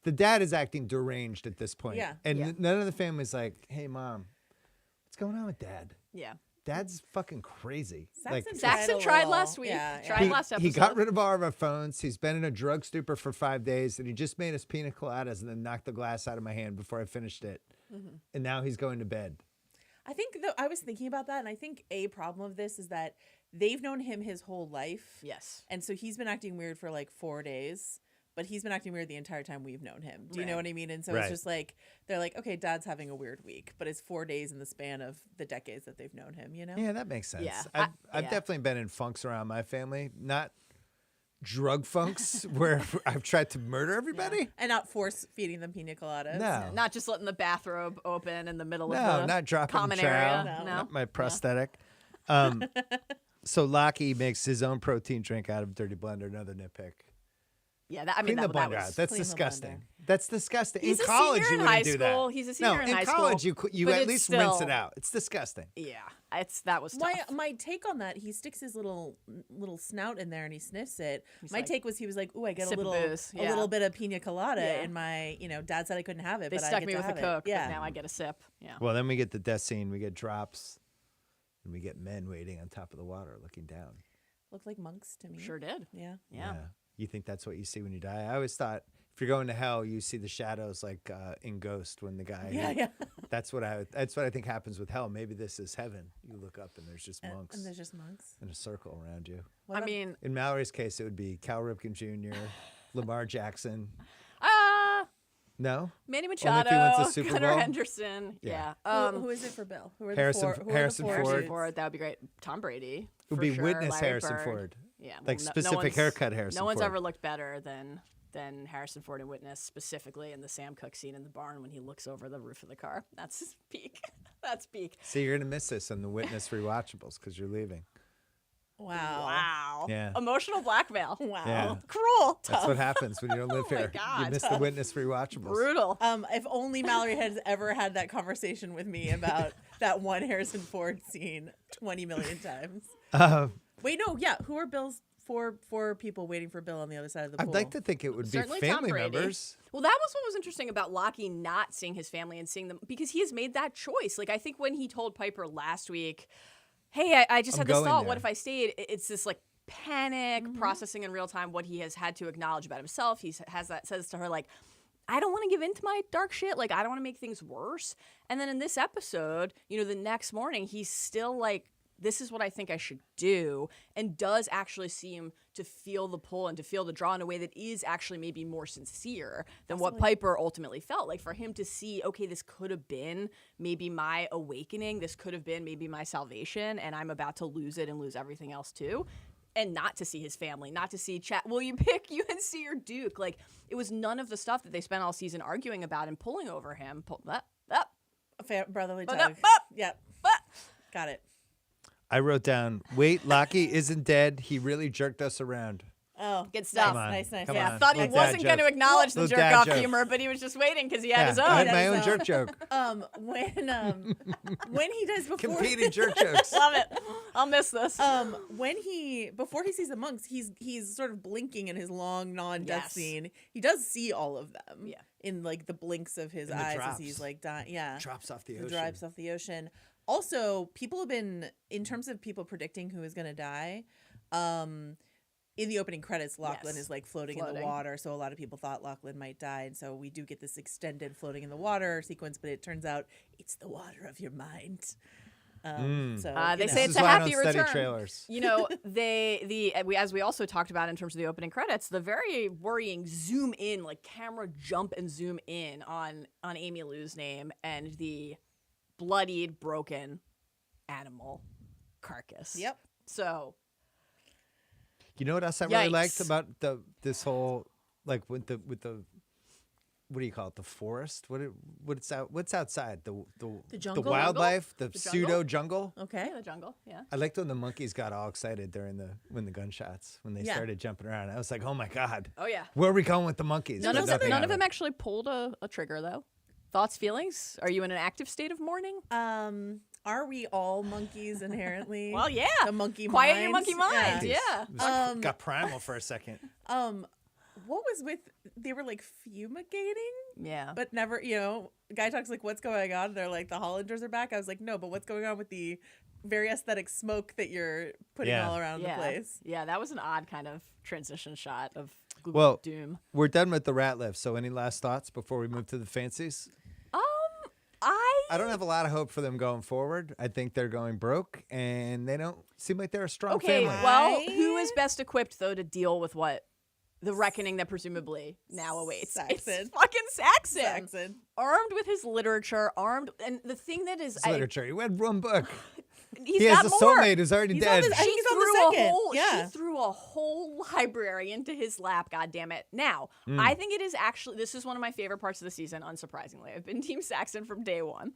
Speaker 1: the dad is acting deranged at this point.
Speaker 2: Yeah.
Speaker 1: And
Speaker 3: Yeah.
Speaker 1: none of the family's like, "Hey, Mom, what's going on with Dad?
Speaker 3: Yeah.
Speaker 1: Dad's fucking crazy."
Speaker 3: Saxon tried last week. Tried last episode.
Speaker 1: He got rid of all of our phones. He's been in a drug stupor for 5 days, and he just made us pina coladas and then knocked the glass out of my hand before I finished it. And now he's going to bed.
Speaker 2: I think though I was thinking about that, and I think a problem of this is that they've known him his whole life.
Speaker 3: Yes.
Speaker 2: And so he's been acting weird for like 4 days, but he's been acting weird the entire time we've known him. Do you know
Speaker 3: Right.
Speaker 2: what I mean? And so
Speaker 1: Right.
Speaker 2: it's just like, they're like, okay, Dad's having a weird week, but it's 4 days in the span of the decades that they've known him, you know?
Speaker 1: Yeah, that makes sense.
Speaker 3: Yeah.
Speaker 1: I've
Speaker 3: Yeah.
Speaker 1: definitely been in funks around my family, not drug funks where I've tried to murder everybody.
Speaker 2: And not force feeding them pina coladas.
Speaker 1: No.
Speaker 3: Not just letting the bathrobe open in the middle of
Speaker 1: No,
Speaker 3: the
Speaker 1: not dropping
Speaker 3: common
Speaker 1: chow.
Speaker 3: area.
Speaker 2: No.
Speaker 3: No.
Speaker 1: Not my prosthetic. So Lockie makes his own protein drink out of Dirty Blender. Another nitpick.
Speaker 3: Yeah, that, I mean,
Speaker 1: Clean
Speaker 3: that,
Speaker 1: the
Speaker 3: that
Speaker 1: blender
Speaker 3: was...
Speaker 1: out. That's
Speaker 2: Clean the
Speaker 1: disgusting.
Speaker 2: blender.
Speaker 1: That's disgusting.
Speaker 3: He's
Speaker 1: in
Speaker 3: a
Speaker 1: college,
Speaker 3: senior
Speaker 1: you
Speaker 3: in high
Speaker 1: wouldn't do that.
Speaker 3: school. He's a senior
Speaker 1: no,
Speaker 3: in high
Speaker 1: college,
Speaker 3: school,
Speaker 1: you
Speaker 3: but
Speaker 1: at
Speaker 3: it's
Speaker 1: least rinse it
Speaker 3: still-
Speaker 1: out. It's disgusting.
Speaker 3: Yeah, that was tough.
Speaker 2: My take on that, he sticks his little snout in there and he sniffs it. My
Speaker 3: like,
Speaker 2: take was he was like, "Ooh, I get a
Speaker 3: sip of
Speaker 2: little
Speaker 3: booze,
Speaker 2: a
Speaker 3: yeah.
Speaker 2: little bit of pina colada
Speaker 3: Yeah.
Speaker 2: in my, Dad said I couldn't have it,
Speaker 3: They
Speaker 2: but I
Speaker 3: stuck
Speaker 2: get
Speaker 3: me
Speaker 2: to
Speaker 3: with a
Speaker 2: have it."
Speaker 3: Coke,
Speaker 2: Yeah.
Speaker 3: but now I get a sip. Yeah.
Speaker 1: Well, then we get the death scene. We get drops, and we get men waiting on top of the water looking down.
Speaker 2: Looked like monks to me.
Speaker 3: Sure did.
Speaker 2: Yeah.
Speaker 3: Yeah.
Speaker 1: You think that's what you see when you die? I always thought if you're going to hell, you see the shadows like in Ghost when the guy.
Speaker 2: Yeah.
Speaker 1: That's what I think happens with hell. Maybe this is heaven. You look up and there's just monks
Speaker 2: And there's just monks.
Speaker 1: in a circle around you.
Speaker 2: What
Speaker 3: I
Speaker 2: about-
Speaker 3: mean,
Speaker 1: In Mallory's case, it would be Cal Ripken Jr., Lamar Jackson. No,
Speaker 3: Manny
Speaker 1: Only if
Speaker 3: Machado,
Speaker 1: he wins the Super
Speaker 3: Gunnar
Speaker 1: Bowl?
Speaker 3: Henderson.
Speaker 1: Yeah.
Speaker 3: Yeah.
Speaker 2: who is it for Bill? Who are
Speaker 1: Harrison-
Speaker 2: the four, who are the
Speaker 1: Harrison
Speaker 2: four
Speaker 1: Ford.
Speaker 2: dudes?
Speaker 3: Ford, that would be great. Tom Brady.
Speaker 1: it would
Speaker 3: for
Speaker 1: be
Speaker 3: sure.
Speaker 1: witness
Speaker 3: Larry
Speaker 1: Harrison
Speaker 3: Bird.
Speaker 1: Ford.
Speaker 3: Yeah.
Speaker 1: Like
Speaker 3: no
Speaker 1: specific
Speaker 3: one's-
Speaker 1: haircut Harrison
Speaker 3: No one's
Speaker 1: Ford.
Speaker 3: ever looked better than Harrison Ford in Witness, specifically in the Sam Cooke scene in the barn when he looks over the roof of the car. That's his peak. That's peak.
Speaker 1: See, you're gonna miss this on the Witness rewatchables because you're leaving.
Speaker 2: Wow.
Speaker 3: Wow.
Speaker 1: Yeah.
Speaker 3: Emotional blackmail.
Speaker 2: Wow.
Speaker 1: Yeah.
Speaker 3: Cruel.
Speaker 1: That's what happens when you don't live
Speaker 3: Oh my
Speaker 1: here. You
Speaker 3: God.
Speaker 1: miss the Witness rewatchables.
Speaker 3: Brutal.
Speaker 2: If only Mallory had ever had that conversation with me about that one Harrison Ford scene 20 million times. Wait, no, yeah. Who are Bill's four people waiting for Bill on the other side of the pool?
Speaker 1: I'd like to think it would be
Speaker 3: Certainly Tom
Speaker 1: family
Speaker 3: Brady.
Speaker 1: members.
Speaker 3: Well, that was what was interesting about Lockie not seeing his family and seeing them because he has made that choice. Like I think when he told Piper last week, "Hey, I just
Speaker 1: I'm
Speaker 3: had this
Speaker 1: going
Speaker 3: thought.
Speaker 1: there."
Speaker 3: What if I stayed?" It's this like panic processing in real time what he has had to acknowledge about himself. He says to her like, "I don't want to give in to my dark shit. Like I don't want to make things worse." And then in this episode, the next morning, he's still like, "This is what I think I should do," and does actually seem to feel the pull and to feel the draw in a way that is actually maybe more sincere than what Piper ultimately felt. Like for him to see, okay, this could have been maybe my awakening. This could have been maybe my salvation, and I'm about to lose it and lose everything else too. And not to see his family, not to see chat. Will you pick UNC or Duke? Like it was none of the stuff that they spent all season arguing about and pulling over him.
Speaker 2: Brotherly
Speaker 3: But
Speaker 2: tug.
Speaker 3: up, up.
Speaker 2: Yep. Got it.
Speaker 1: I wrote down, wait, Lockie isn't dead. He really jerked us around.
Speaker 2: Oh,
Speaker 3: Good stuff.
Speaker 1: Come on.
Speaker 2: Nice.
Speaker 1: Come
Speaker 3: Yeah,
Speaker 1: on.
Speaker 3: thought he
Speaker 1: Little dad
Speaker 3: wasn't going to
Speaker 1: joke.
Speaker 3: acknowledge the
Speaker 1: Little
Speaker 3: jerk
Speaker 1: dad
Speaker 3: off
Speaker 1: joke.
Speaker 3: humor, but he was just waiting because he had his own.
Speaker 1: I had my
Speaker 2: his
Speaker 1: own
Speaker 2: own.
Speaker 1: jerk joke.
Speaker 2: When he does before
Speaker 1: Competing jerk jokes.
Speaker 3: Love it. I'll miss this.
Speaker 2: before he sees the monks, he's sort of blinking in his long non-death
Speaker 3: Yes.
Speaker 2: scene. He does see all of them.
Speaker 3: Yeah.
Speaker 2: In like the blinks of his
Speaker 1: And the
Speaker 2: eyes as
Speaker 1: drops.
Speaker 2: he's like dying. Yeah.
Speaker 1: Drops off the
Speaker 2: The
Speaker 1: ocean.
Speaker 2: drives off the ocean. Also, people have been, in terms of people predicting who is going to die, in the opening credits, Lachlan
Speaker 3: Yes.
Speaker 2: is like floating in the
Speaker 3: Floating.
Speaker 2: water. So a lot of people thought Lachlan might die. And so we do get this extended floating in the water sequence, but it turns out it's the water of your mind. So
Speaker 3: They
Speaker 2: you
Speaker 3: say
Speaker 2: know.
Speaker 3: it's
Speaker 1: is
Speaker 3: a
Speaker 1: why I
Speaker 3: happy
Speaker 1: don't study
Speaker 3: return.
Speaker 1: trailers.
Speaker 3: You know, as we also talked about in terms of the opening credits, the very worrying zoom in, like camera jump and zoom in on Amy Lou's name and the bloodied, broken animal carcass.
Speaker 2: Yep.
Speaker 3: So
Speaker 1: You know what else I really
Speaker 3: Yikes.
Speaker 1: liked about this whole like with the what do you call it, the forest? What's outside the
Speaker 2: jungle?
Speaker 1: the wildlife, the
Speaker 3: jungle?
Speaker 1: pseudo jungle.
Speaker 2: Okay.
Speaker 3: the jungle, yeah.
Speaker 1: I liked when the monkeys got all excited during the gunshots when they
Speaker 2: Yeah.
Speaker 1: started jumping around. I was like, oh my god,
Speaker 3: Oh yeah.
Speaker 1: where are we going with the monkeys?
Speaker 3: None
Speaker 1: But
Speaker 3: of
Speaker 1: nothing
Speaker 3: them
Speaker 1: happened.
Speaker 3: actually pulled a trigger though. Thoughts, feelings? Are you in an active state of mourning?
Speaker 2: Are we all monkeys inherently?
Speaker 3: Well, yeah.
Speaker 2: The monkey
Speaker 3: Quiet
Speaker 2: mind.
Speaker 3: your monkey mind.
Speaker 2: Yeah.
Speaker 3: Yeah.
Speaker 1: It was got primal for a second.
Speaker 2: What was with, they were like fumigating,
Speaker 3: Yeah.
Speaker 2: but never, Guy talks like, what's going on? They're like, the Hollanders are back. I was like, no, but what's going on with the very aesthetic smoke that you're putting
Speaker 1: Yeah.
Speaker 2: all around the place?
Speaker 3: Yeah, that was an odd kind of transition shot of
Speaker 1: Well,
Speaker 3: doom.
Speaker 1: we're done with the Ratliff. So any last thoughts before we move to the fancies? I don't have a lot of hope for them going forward. I think they're going broke, and they don't seem like they're a strong
Speaker 3: Okay,
Speaker 1: family.
Speaker 3: well, who is best equipped though to deal with what the reckoning that presumably now awaits? It's
Speaker 2: Saxon.
Speaker 3: fucking Saxon.
Speaker 2: Saxon.
Speaker 3: Armed with his literature, and the thing that is,
Speaker 1: It's literature. He read one book.
Speaker 3: he's
Speaker 1: He has
Speaker 3: got
Speaker 1: a
Speaker 3: more.
Speaker 1: soulmate who's already
Speaker 2: He's
Speaker 1: dead.
Speaker 2: on this- I
Speaker 3: She
Speaker 2: think he's on the
Speaker 3: threw a
Speaker 2: second.
Speaker 3: whole.
Speaker 2: Yeah.
Speaker 3: She threw a whole library into his lap. God damn it! Now,
Speaker 1: Hmm.
Speaker 3: I think it is actually. This is one of my favorite parts of the season. Unsurprisingly, I've been Team Saxon from day one.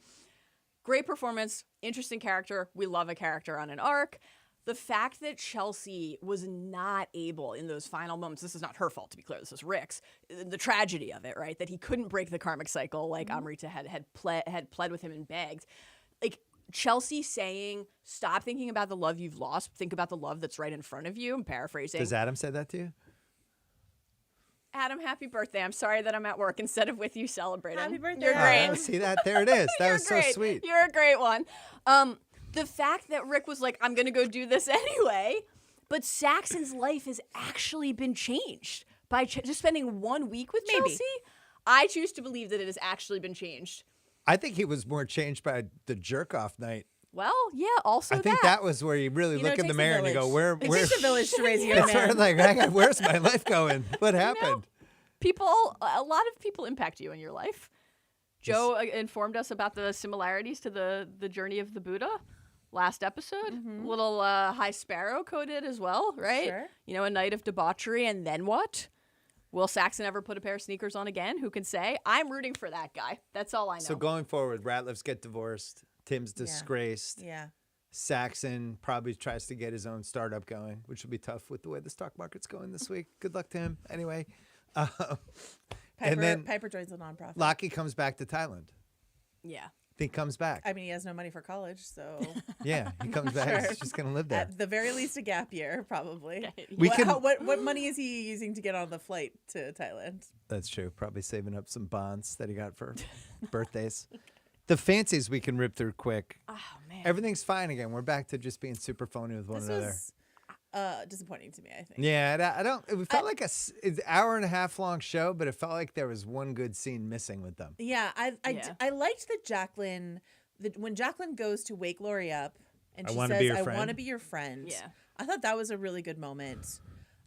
Speaker 3: Great performance, interesting character. We love a character on an arc. The fact that Chelsea was not able in those final moments, this is not her fault, to be clear, this is Rick's, the tragedy of it, right? That he couldn't break the karmic cycle like Amrita had pled with him and begged. Like, Chelsea saying, stop thinking about the love you've lost, think about the love that's right in front of you. I'm paraphrasing.
Speaker 1: Does Adam say that to you?
Speaker 3: Adam, happy birthday. I'm sorry that I'm at work instead of with you celebrating.
Speaker 2: Happy birthday.
Speaker 3: You're great.
Speaker 1: Oh, see that? There it is. That
Speaker 3: You're
Speaker 1: was so
Speaker 3: great.
Speaker 1: sweet.
Speaker 3: You're a great one. The fact that Rick was like, I'm going to go do this anyway, but Saxon's life has actually been changed by just spending 1 week with
Speaker 2: Maybe.
Speaker 3: Chelsea. I choose to believe that it has actually been changed.
Speaker 1: I think he was more changed by the jerk off night.
Speaker 3: Well, yeah, also
Speaker 1: I think that was where you really
Speaker 2: You know,
Speaker 1: look
Speaker 2: it
Speaker 1: in the
Speaker 2: takes a
Speaker 1: mirror and you go,
Speaker 2: village. It
Speaker 1: where's
Speaker 2: takes a village to raise a young
Speaker 1: That's where,
Speaker 2: man.
Speaker 1: like, hang on, where's my life going? What happened?
Speaker 3: a lot of people impact you in your life. Joe informed us about the similarities to the journey of the Buddha last episode. Little High Sparrow coded as well, right?
Speaker 2: Sure.
Speaker 3: You know, a night of debauchery, and then what? Will Saxon ever put a pair of sneakers on again? Who can say? I'm rooting for that guy. That's all I know.
Speaker 1: So going forward, Ratliffs get divorced. Tim's disgraced.
Speaker 2: Yeah.
Speaker 1: Saxon probably tries to get his own startup going, which will be tough with the way the stock market's going this week. Good luck to him. Anyway. And then
Speaker 2: Piper joins a nonprofit.
Speaker 1: Lockie comes back to Thailand.
Speaker 3: Yeah.
Speaker 1: He comes back.
Speaker 2: I mean, he has no money for college, so
Speaker 1: Yeah, he comes back. He's just going to live there.
Speaker 2: at the very least, a gap year, probably.
Speaker 1: We can-
Speaker 2: What money is he using to get on the flight to Thailand?
Speaker 1: That's true. Probably saving up some bonds that he got for birthdays. The fancies we can rip through quick.
Speaker 3: Oh, man.
Speaker 1: Everything's fine again. We're back to just being super phony with one
Speaker 2: This
Speaker 1: another.
Speaker 2: was disappointing to me, I think.
Speaker 1: Yeah, I don't. It felt like it's an hour and a half long show, but it felt like there was one good scene missing with them.
Speaker 2: Yeah,
Speaker 3: Yeah.
Speaker 2: I liked that Jacqueline, when Jacqueline goes to wake Lori up and
Speaker 1: I
Speaker 2: she
Speaker 1: wanna
Speaker 2: says,
Speaker 1: be your
Speaker 2: I
Speaker 1: friend."
Speaker 2: want to be your friend.
Speaker 3: Yeah.
Speaker 2: I thought that was a really good moment.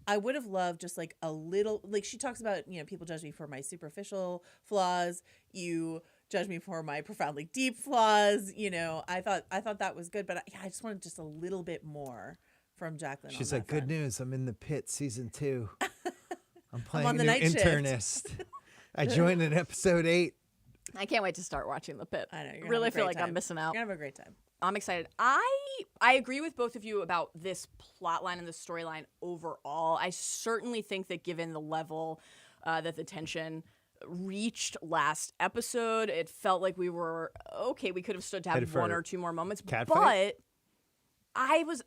Speaker 2: I would have loved just like a little, like she talks about, people judge me for my superficial flaws. You judge me for my profoundly deep flaws. I thought that was good, but I just wanted just a little bit more from Jacqueline.
Speaker 1: She's
Speaker 2: on
Speaker 1: like,
Speaker 2: that
Speaker 1: "Good
Speaker 2: front.
Speaker 1: news, I'm in the pit, season 2. I'm playing
Speaker 2: on
Speaker 1: a
Speaker 2: the
Speaker 1: new
Speaker 2: night shift."
Speaker 1: internist. I joined in episode 8.
Speaker 3: I can't wait to start watching The Pit.
Speaker 2: I know, you're gonna
Speaker 3: Really
Speaker 2: have a
Speaker 3: feel
Speaker 2: great
Speaker 3: like I'm
Speaker 2: time.
Speaker 3: missing out.
Speaker 2: You're gonna have a great time.
Speaker 3: I'm excited. I agree with both of you about this plot line and the storyline overall. I certainly think that given the level that the tension reached last episode, it felt like we were okay. We could have stood to
Speaker 1: Headed
Speaker 3: have
Speaker 1: for
Speaker 3: one or two more moments,
Speaker 1: cat
Speaker 3: but
Speaker 1: fight?
Speaker 3: I was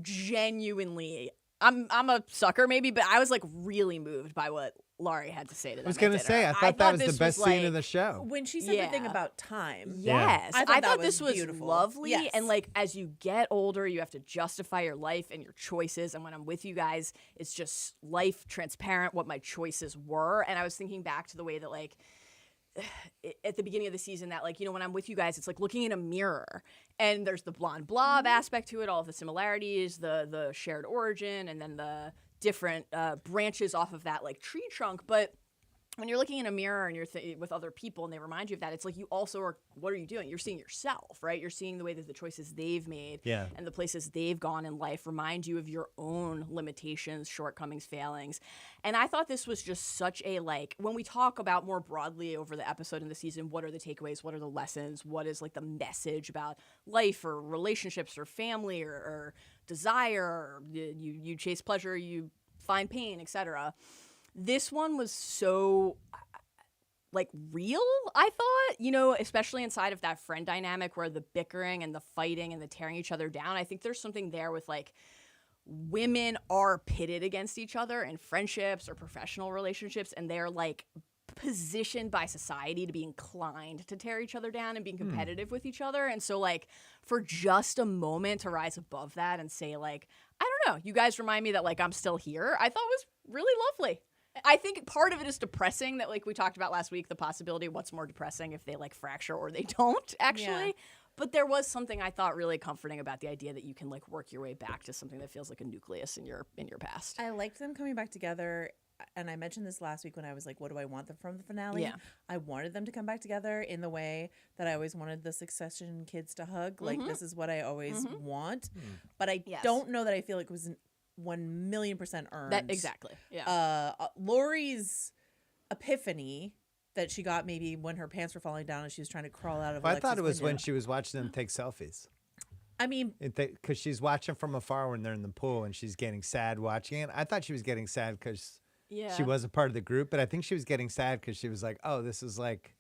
Speaker 3: genuinely. I'm a sucker maybe, but I was like really moved by what Laurie had to say to them.
Speaker 1: I was going to say, I thought that was the
Speaker 3: this
Speaker 1: best
Speaker 3: was,
Speaker 1: scene of
Speaker 3: like,
Speaker 1: the show.
Speaker 2: When she said the thing
Speaker 3: Yeah.
Speaker 2: about time.
Speaker 3: Yes,
Speaker 2: I
Speaker 3: I
Speaker 2: thought
Speaker 3: thought
Speaker 2: that
Speaker 3: this
Speaker 2: was
Speaker 3: was
Speaker 2: beautiful.
Speaker 3: lovely.
Speaker 2: Yes.
Speaker 3: And like as you get older, you have to justify your life and your choices. And when I'm with you guys, it's just life transparent what my choices were. And I was thinking back to the way that like at the beginning of the season that like, you know, when I'm with you guys, it's like looking in a mirror and there's the blonde blob aspect to it, all of the similarities, the shared origin, and then the different branches off of that like tree trunk. But when you're looking in a mirror and you're with other people and they remind you of that, it's like you also are, what are you doing? You're seeing yourself, right? You're seeing the way that the choices they've made and the places they've gone in life remind you of your own limitations, shortcomings, failings. And I thought this was just such a, like, when we talk about more broadly over the episode in the season, what are the takeaways? What are the lessons? What is like the message about life or relationships or family or desire? Or you chase pleasure, you find pain, etc. This one was so, like, real, I thought, you know, especially inside of that friend dynamic where the bickering and the fighting and the tearing each other down. I think there's something there with, like, women are pitted against each other in friendships or professional relationships, and they're, like, positioned by society to be inclined to tear each other down and being competitive with each other. And so, like, for just a moment to rise above that and say, like, I don't know, you guys remind me that, like, I'm still here, I thought was really lovely. I think part of it is depressing that, like we talked about last week, the possibility of what's more depressing if they like fracture or they don't actually.
Speaker 2: Yeah.
Speaker 3: But there was something I thought really comforting about the idea that you can like work your way back to something that feels like a nucleus in your past.
Speaker 2: I liked them coming back together. And I mentioned this last week when I was like, what do I want them from the finale?
Speaker 3: Yeah.
Speaker 2: I wanted them to come back together in the way that I always wanted the Succession kids to hug. Like, this is what I always want. But I don't know that I feel like it was 1,000,000% earned.
Speaker 3: That exactly. Yeah.
Speaker 2: Lori's epiphany that she got maybe when her pants were falling down and she was trying to crawl out of
Speaker 1: Well, I thought it was
Speaker 2: window.
Speaker 1: when she was watching them take selfies.
Speaker 2: I mean,
Speaker 1: Because she's watching from afar when they're in the pool and she's getting sad watching it. I thought she was getting sad because she wasn't part of the group, but I think she was getting sad because she was like, oh, this is like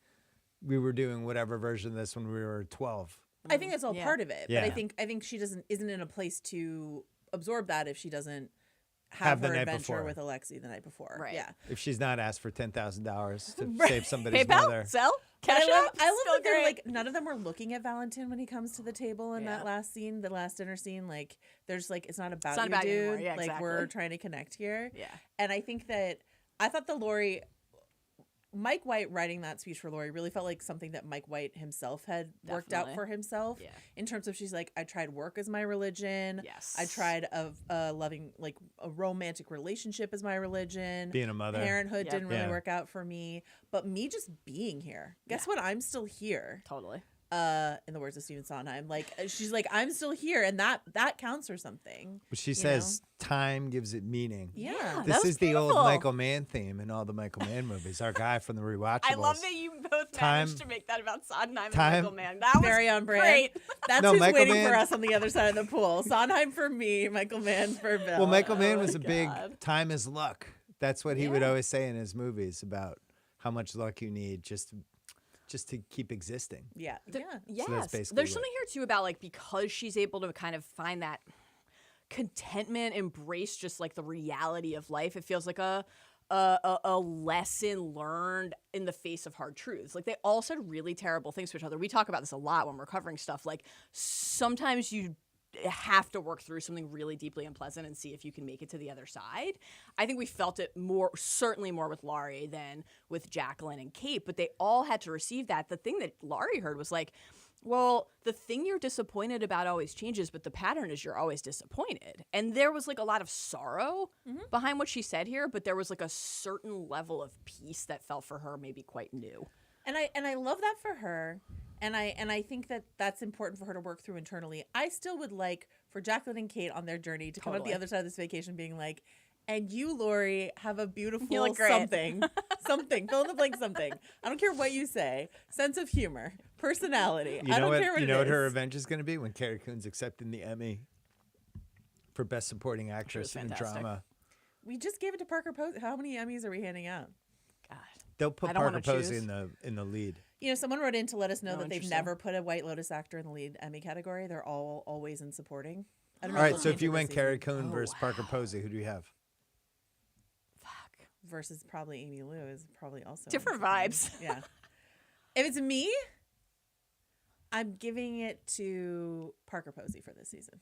Speaker 1: we were doing whatever version of this when we were 12.
Speaker 2: I think that's all part of it.
Speaker 1: Yeah.
Speaker 2: But I think she isn't in a place to absorb that if she doesn't
Speaker 1: Have
Speaker 2: have
Speaker 1: the
Speaker 2: her
Speaker 1: night
Speaker 2: adventure
Speaker 1: before.
Speaker 2: with Alexi the night before.
Speaker 3: Right.
Speaker 2: Yeah.
Speaker 1: If she's not asked for $10,000 to save somebody's
Speaker 3: PayPal,
Speaker 1: mother.
Speaker 3: sell,
Speaker 2: But
Speaker 3: cash
Speaker 2: I love
Speaker 3: out.
Speaker 2: that
Speaker 3: Still
Speaker 2: they're
Speaker 3: great.
Speaker 2: like none of them were looking at Valentin when he comes to the table in that last scene, the last dinner scene. Like there's like it's not about
Speaker 3: not
Speaker 2: you,
Speaker 3: about you
Speaker 2: dude.
Speaker 3: anymore. Yeah,
Speaker 2: like we're
Speaker 3: exactly.
Speaker 2: trying to connect here.
Speaker 3: Yeah.
Speaker 2: And I think that I thought Mike White writing that speech for Lori really felt like something that Mike White himself had worked out
Speaker 3: Definitely.
Speaker 2: for himself.
Speaker 3: Yeah.
Speaker 2: In terms of she's like, I tried work as my religion.
Speaker 3: Yes.
Speaker 2: I tried a loving like a romantic relationship as my religion.
Speaker 1: Being a mother.
Speaker 2: Parenthood
Speaker 3: Yep.
Speaker 2: didn't really
Speaker 1: Yeah.
Speaker 2: work out for me, but me just being here. Guess what? I'm still here.
Speaker 3: Totally.
Speaker 2: In the words of Stephen Sondheim, like she's like, I'm still here, and that counts for something.
Speaker 1: But she says time gives it meaning.
Speaker 2: Yeah.
Speaker 3: That
Speaker 1: This
Speaker 3: was
Speaker 1: is the old
Speaker 3: beautiful.
Speaker 1: Michael Mann theme in all the Michael Mann movies. Our guy from the rewatchables.
Speaker 3: I love that you both
Speaker 1: Time-
Speaker 3: managed to make that about Sondheim and
Speaker 1: time-
Speaker 3: Michael Mann. That was
Speaker 2: Very on brand.
Speaker 3: great.
Speaker 2: That's
Speaker 1: No,
Speaker 2: who's
Speaker 1: Michael
Speaker 2: waiting for
Speaker 1: Mann-
Speaker 2: us on the other side of the pool. Sondheim for me, Michael Mann for Bill.
Speaker 1: Well, Michael Mann
Speaker 3: Oh
Speaker 1: was
Speaker 3: my
Speaker 1: a big
Speaker 3: God.
Speaker 1: time is luck. That's what he would
Speaker 3: Yeah.
Speaker 1: always say in his movies about how much luck you need just to keep existing.
Speaker 2: Yeah.
Speaker 3: Yes.
Speaker 1: So that's basically
Speaker 3: There's
Speaker 1: what-
Speaker 3: something here too about like because she's able to kind of find that contentment, embrace just like the reality of life. It feels like a lesson learned in the face of hard truths. Like they all said really terrible things to each other. We talk about this a lot when we're covering stuff. Like sometimes you have to work through something really deeply unpleasant and see if you can make it to the other side. I think we felt it certainly more with Laurie than with Jacqueline and Kate, but they all had to receive that. The thing that Laurie heard was like, well, the thing you're disappointed about always changes, but the pattern is you're always disappointed. And there was like a lot of sorrow behind what she said here, but there was like a certain level of peace that felt for her maybe quite new.
Speaker 2: And I love that for her. And I think that that's important for her to work through internally. I still would like for Jacqueline and Kate on their journey to come out the other side of this vacation being like, and you, Lori, have a beautiful
Speaker 3: You look great.
Speaker 2: something, fill in the blank something. I don't care what you say. Sense of humor, personality.
Speaker 1: You
Speaker 2: I
Speaker 1: know
Speaker 2: don't
Speaker 1: what?
Speaker 2: care what
Speaker 1: You
Speaker 2: it
Speaker 1: know what
Speaker 2: is.
Speaker 1: her revenge is going to be when Carrie Coon's accepting the Emmy for Best Supporting Actress in a
Speaker 3: fantastic.
Speaker 1: drama.
Speaker 2: We just gave it to Parker Posey. How many Emmys are we handing out?
Speaker 3: God.
Speaker 1: They'll put
Speaker 3: I don't
Speaker 1: Parker
Speaker 3: wanna
Speaker 1: Posey
Speaker 3: choose.
Speaker 1: in the lead.
Speaker 2: You know, someone wrote in to let us know
Speaker 3: Oh,
Speaker 2: that they've
Speaker 3: interesting.
Speaker 2: never put a White Lotus actor in the lead Emmy category. They're all always in supporting. I don't know
Speaker 1: All
Speaker 2: if
Speaker 1: right,
Speaker 2: they'll
Speaker 1: so
Speaker 2: change
Speaker 1: if you
Speaker 2: it
Speaker 1: went
Speaker 2: this
Speaker 1: Carrie
Speaker 2: season.
Speaker 1: Coon versus Parker Posey, who do you have?
Speaker 3: Fuck.
Speaker 2: versus probably Amy Lou is probably also
Speaker 3: Different
Speaker 2: entertaining.
Speaker 3: vibes.
Speaker 2: Yeah. If it's me, I'm giving it to Parker Posey for this season.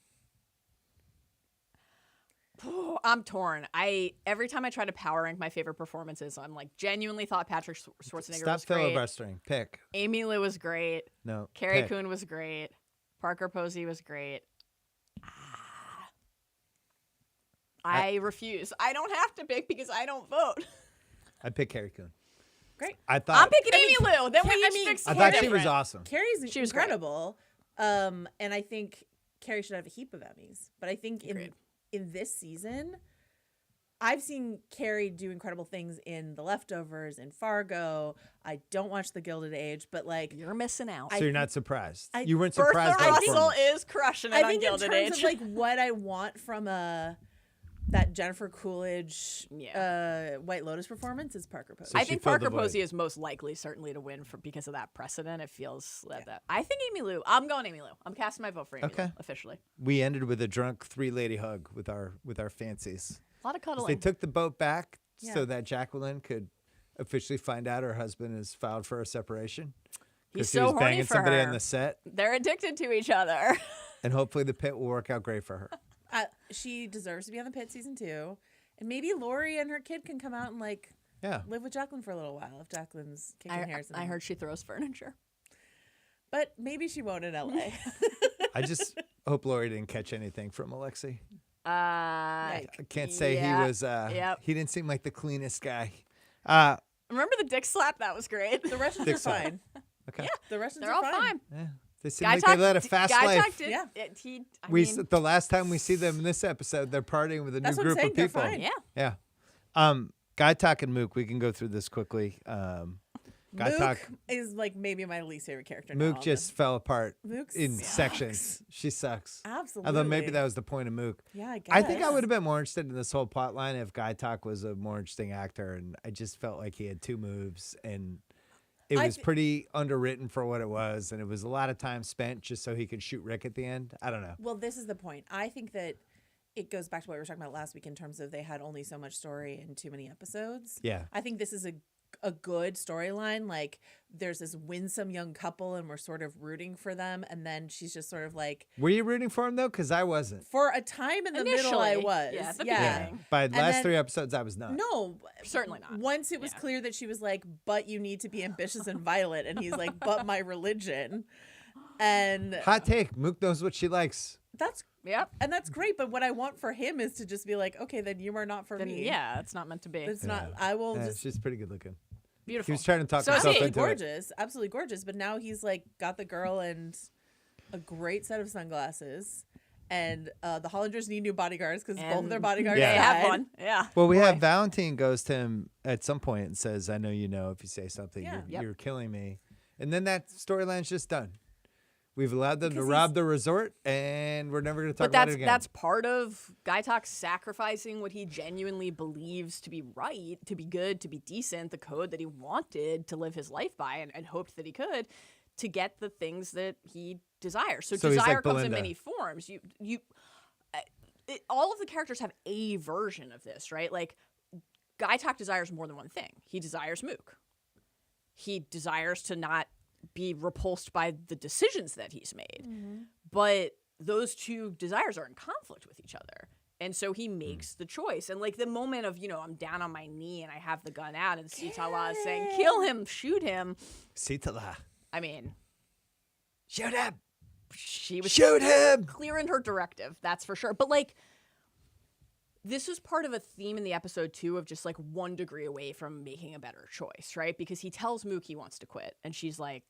Speaker 3: I'm torn. Every time I try to power rank my favorite performances, I'm like genuinely thought Patrick Schwarzenegger
Speaker 1: Stop
Speaker 3: was great.
Speaker 1: filibustering. Pick.
Speaker 3: Amy Lou was great.
Speaker 1: No.
Speaker 3: Carrie
Speaker 1: pick.
Speaker 3: Coon was great. Parker Posey was great. I refuse. I don't have to pick because I don't vote.
Speaker 1: I pick Carrie Coon.
Speaker 2: Great.
Speaker 1: I thought
Speaker 3: I'm picking Amy Lou. Then we
Speaker 2: I
Speaker 3: each
Speaker 2: mean,
Speaker 3: pick
Speaker 1: I
Speaker 3: someone
Speaker 1: thought she
Speaker 3: different.
Speaker 1: was awesome.
Speaker 2: Carrie's
Speaker 3: She was great.
Speaker 2: incredible. And I think Carrie should have a heap of Emmys. But I think
Speaker 3: Agreed.
Speaker 2: in this season, I've seen Carrie do incredible things in The Leftovers, in Fargo. I don't watch The Gilded Age, but like
Speaker 3: You're missing out.
Speaker 1: So you're not surprised.
Speaker 2: I-
Speaker 1: You weren't
Speaker 3: Bertha
Speaker 1: surprised by the
Speaker 3: Russell
Speaker 1: performance.
Speaker 3: is crushing it
Speaker 2: I
Speaker 3: on
Speaker 2: think in
Speaker 3: Gilded
Speaker 2: terms
Speaker 3: Age.
Speaker 2: of like what I want from that Jennifer Coolidge White Lotus performance is Parker Posey.
Speaker 1: So
Speaker 3: I
Speaker 1: she
Speaker 3: think
Speaker 1: filled the
Speaker 3: Parker
Speaker 1: void.
Speaker 3: Posey is most likely certainly to win because of that precedent. It feels that. I think Amy Lou. I'm going Amy Lou. I'm casting my vote for Amy
Speaker 1: Okay.
Speaker 3: Lou officially.
Speaker 1: We ended with a drunk 3-lady hug with our fancies.
Speaker 3: A lot of
Speaker 1: 'Cause
Speaker 3: cuddling.
Speaker 1: They took the boat back
Speaker 2: Yeah.
Speaker 1: so that Jacqueline could officially find out her husband is filed for a separation.
Speaker 3: He's
Speaker 1: Because he
Speaker 3: so
Speaker 1: was
Speaker 3: horny
Speaker 1: banging
Speaker 3: for
Speaker 1: somebody
Speaker 3: her.
Speaker 1: on the set,
Speaker 3: They're addicted to each other.
Speaker 1: and hopefully the pit will work out great for her.
Speaker 2: She deserves to be on the pit season 2. And maybe Lori and her kid can come out and like
Speaker 1: Yeah.
Speaker 2: live with Jacqueline for a little while if Jacqueline's kicking hairs.
Speaker 3: I heard she throws furniture.
Speaker 2: But maybe she won't in LA.
Speaker 1: I just hope Lori didn't catch anything from Alexi.
Speaker 2: Yikes.
Speaker 1: I can't say
Speaker 3: yeah,
Speaker 1: he was.
Speaker 3: yep.
Speaker 1: He didn't seem like the cleanest guy.
Speaker 3: Remember the dick slap? That was great.
Speaker 2: The Russians
Speaker 1: Dick
Speaker 2: are
Speaker 1: slap.
Speaker 2: fine.
Speaker 1: Okay.
Speaker 2: The Russians
Speaker 3: They're
Speaker 2: are
Speaker 3: all fine.
Speaker 1: Yeah. They seem
Speaker 3: Guy
Speaker 1: like
Speaker 3: Talk,
Speaker 1: they led a fast
Speaker 3: Guy
Speaker 1: life.
Speaker 3: Talk did.
Speaker 2: Yeah.
Speaker 1: The last time we see them in this episode, they're partying with a
Speaker 2: That's
Speaker 1: new
Speaker 2: what I'm
Speaker 1: group
Speaker 2: saying,
Speaker 1: of
Speaker 2: they're
Speaker 1: people.
Speaker 2: fine.
Speaker 3: Yeah.
Speaker 1: Yeah. Guy Talk and Mook, we can go through this quickly. Guy
Speaker 2: Mook
Speaker 1: Talk.
Speaker 2: is like maybe my least favorite character. now
Speaker 1: Mook
Speaker 2: on
Speaker 1: just fell apart
Speaker 2: Mook
Speaker 1: in
Speaker 2: sucks.
Speaker 1: sections. She sucks.
Speaker 2: Absolutely.
Speaker 1: Although maybe that was the point of Mook.
Speaker 2: Yeah, I guess.
Speaker 1: I think I would have been more interested in this whole plot line if Guy Talk was a more interesting actor, and I just felt like he had 2 moves, and it was pretty underwritten for what it was, and it was a lot of time spent just so he could shoot Rick at the end. I don't know.
Speaker 2: Well, this is the point. I think that it goes back to what we were talking about last week in terms of they had only so much story and too many episodes.
Speaker 1: Yeah.
Speaker 2: I think this is a good storyline. Like there's this winsome young couple and we're sort of rooting for them, and then she's just sort of like,
Speaker 1: Were you rooting for him though? Because I wasn't.
Speaker 2: for a time in the middle I
Speaker 3: Initially,
Speaker 2: was.
Speaker 3: yeah, at the
Speaker 1: Yeah.
Speaker 3: beginning.
Speaker 1: By the last
Speaker 2: then-
Speaker 1: 3 episodes, I was not.
Speaker 2: No,
Speaker 3: Certainly not.
Speaker 2: Once it was
Speaker 3: Yeah.
Speaker 2: clear that she was like, but you need to be ambitious and violent, and he's like, but my religion. And
Speaker 1: Hot take. Mook knows what she likes.
Speaker 2: that's
Speaker 3: Yep.
Speaker 2: great, but what I want for him is to just be like, okay, then you are not for
Speaker 3: Then,
Speaker 2: me.
Speaker 3: yeah, it's not meant to be.
Speaker 2: It's not. I will
Speaker 1: Yeah,
Speaker 2: just.
Speaker 1: she's pretty good looking.
Speaker 3: Beautiful.
Speaker 1: He was trying to talk
Speaker 3: So is
Speaker 1: himself
Speaker 3: he.
Speaker 1: into
Speaker 2: Gorgeous, absolutely gorgeous. But now he's like got the girl and a great set of sunglasses, and the Hollanders need new bodyguards because both of their
Speaker 3: And
Speaker 2: bodyguards
Speaker 1: Yeah.
Speaker 3: They have
Speaker 2: died.
Speaker 3: one. Yeah.
Speaker 1: Well, we have
Speaker 3: Boy.
Speaker 1: Valentine goes to him at some point and says, "I know you know if you say something,
Speaker 2: Yeah.
Speaker 3: Yep.
Speaker 1: you're killing me," and then that storyline's just done. We've allowed them
Speaker 2: Because
Speaker 1: to rob the resort, and we're never going to talk
Speaker 3: But
Speaker 1: about it again.
Speaker 3: that's part of Guy Talk sacrificing what he genuinely believes to be right, to be good, to be decent, the code that he wanted to live his life by and hoped that he could to get the things that he desires. So
Speaker 1: So he's
Speaker 3: desire
Speaker 1: like
Speaker 3: comes in
Speaker 1: Belinda.
Speaker 3: many forms. All of the characters have a version of this, right? Like Guy Talk desires more than one thing. He desires Mook. He desires to not be repulsed by the decisions that he's made. But those two desires are in conflict with each other. And so he makes the choice. And like the moment of, I'm down on my knee and I have the gun out and Sitala is saying, kill him, shoot him.
Speaker 1: Sitala.
Speaker 3: I mean,
Speaker 1: Shoot him!
Speaker 3: she was
Speaker 1: Shoot him!
Speaker 3: clear in her directive, that's for sure. But like, this was part of a theme in the episode too of just like 1 degree away from making a better choice, right? Because he tells Mook he wants to quit. And she's like,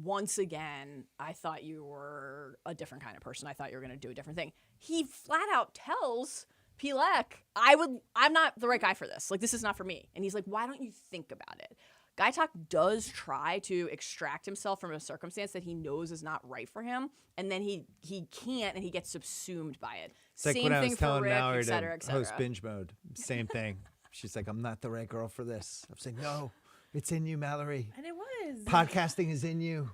Speaker 3: once again, I thought you were a different kind of person. I thought you were going to do a different thing. He flat out tells Pilek, I'm not the right guy for this. Like, this is not for me. And he's like, why don't you think about it? Guy Talk does try to extract himself from a circumstance that he knows is not right for him, and then he can't, and he gets subsumed by it.
Speaker 1: It's like
Speaker 3: Same
Speaker 1: when I
Speaker 3: thing
Speaker 1: was
Speaker 3: for
Speaker 1: telling
Speaker 3: Rick,
Speaker 1: Mallory
Speaker 3: et cetera, et
Speaker 1: to
Speaker 3: cetera.
Speaker 1: host binge mode. Same thing. She's like, I'm not the right girl for this. I'm saying, no, it's in you, Mallory.
Speaker 2: And it was.
Speaker 1: Podcasting is in you.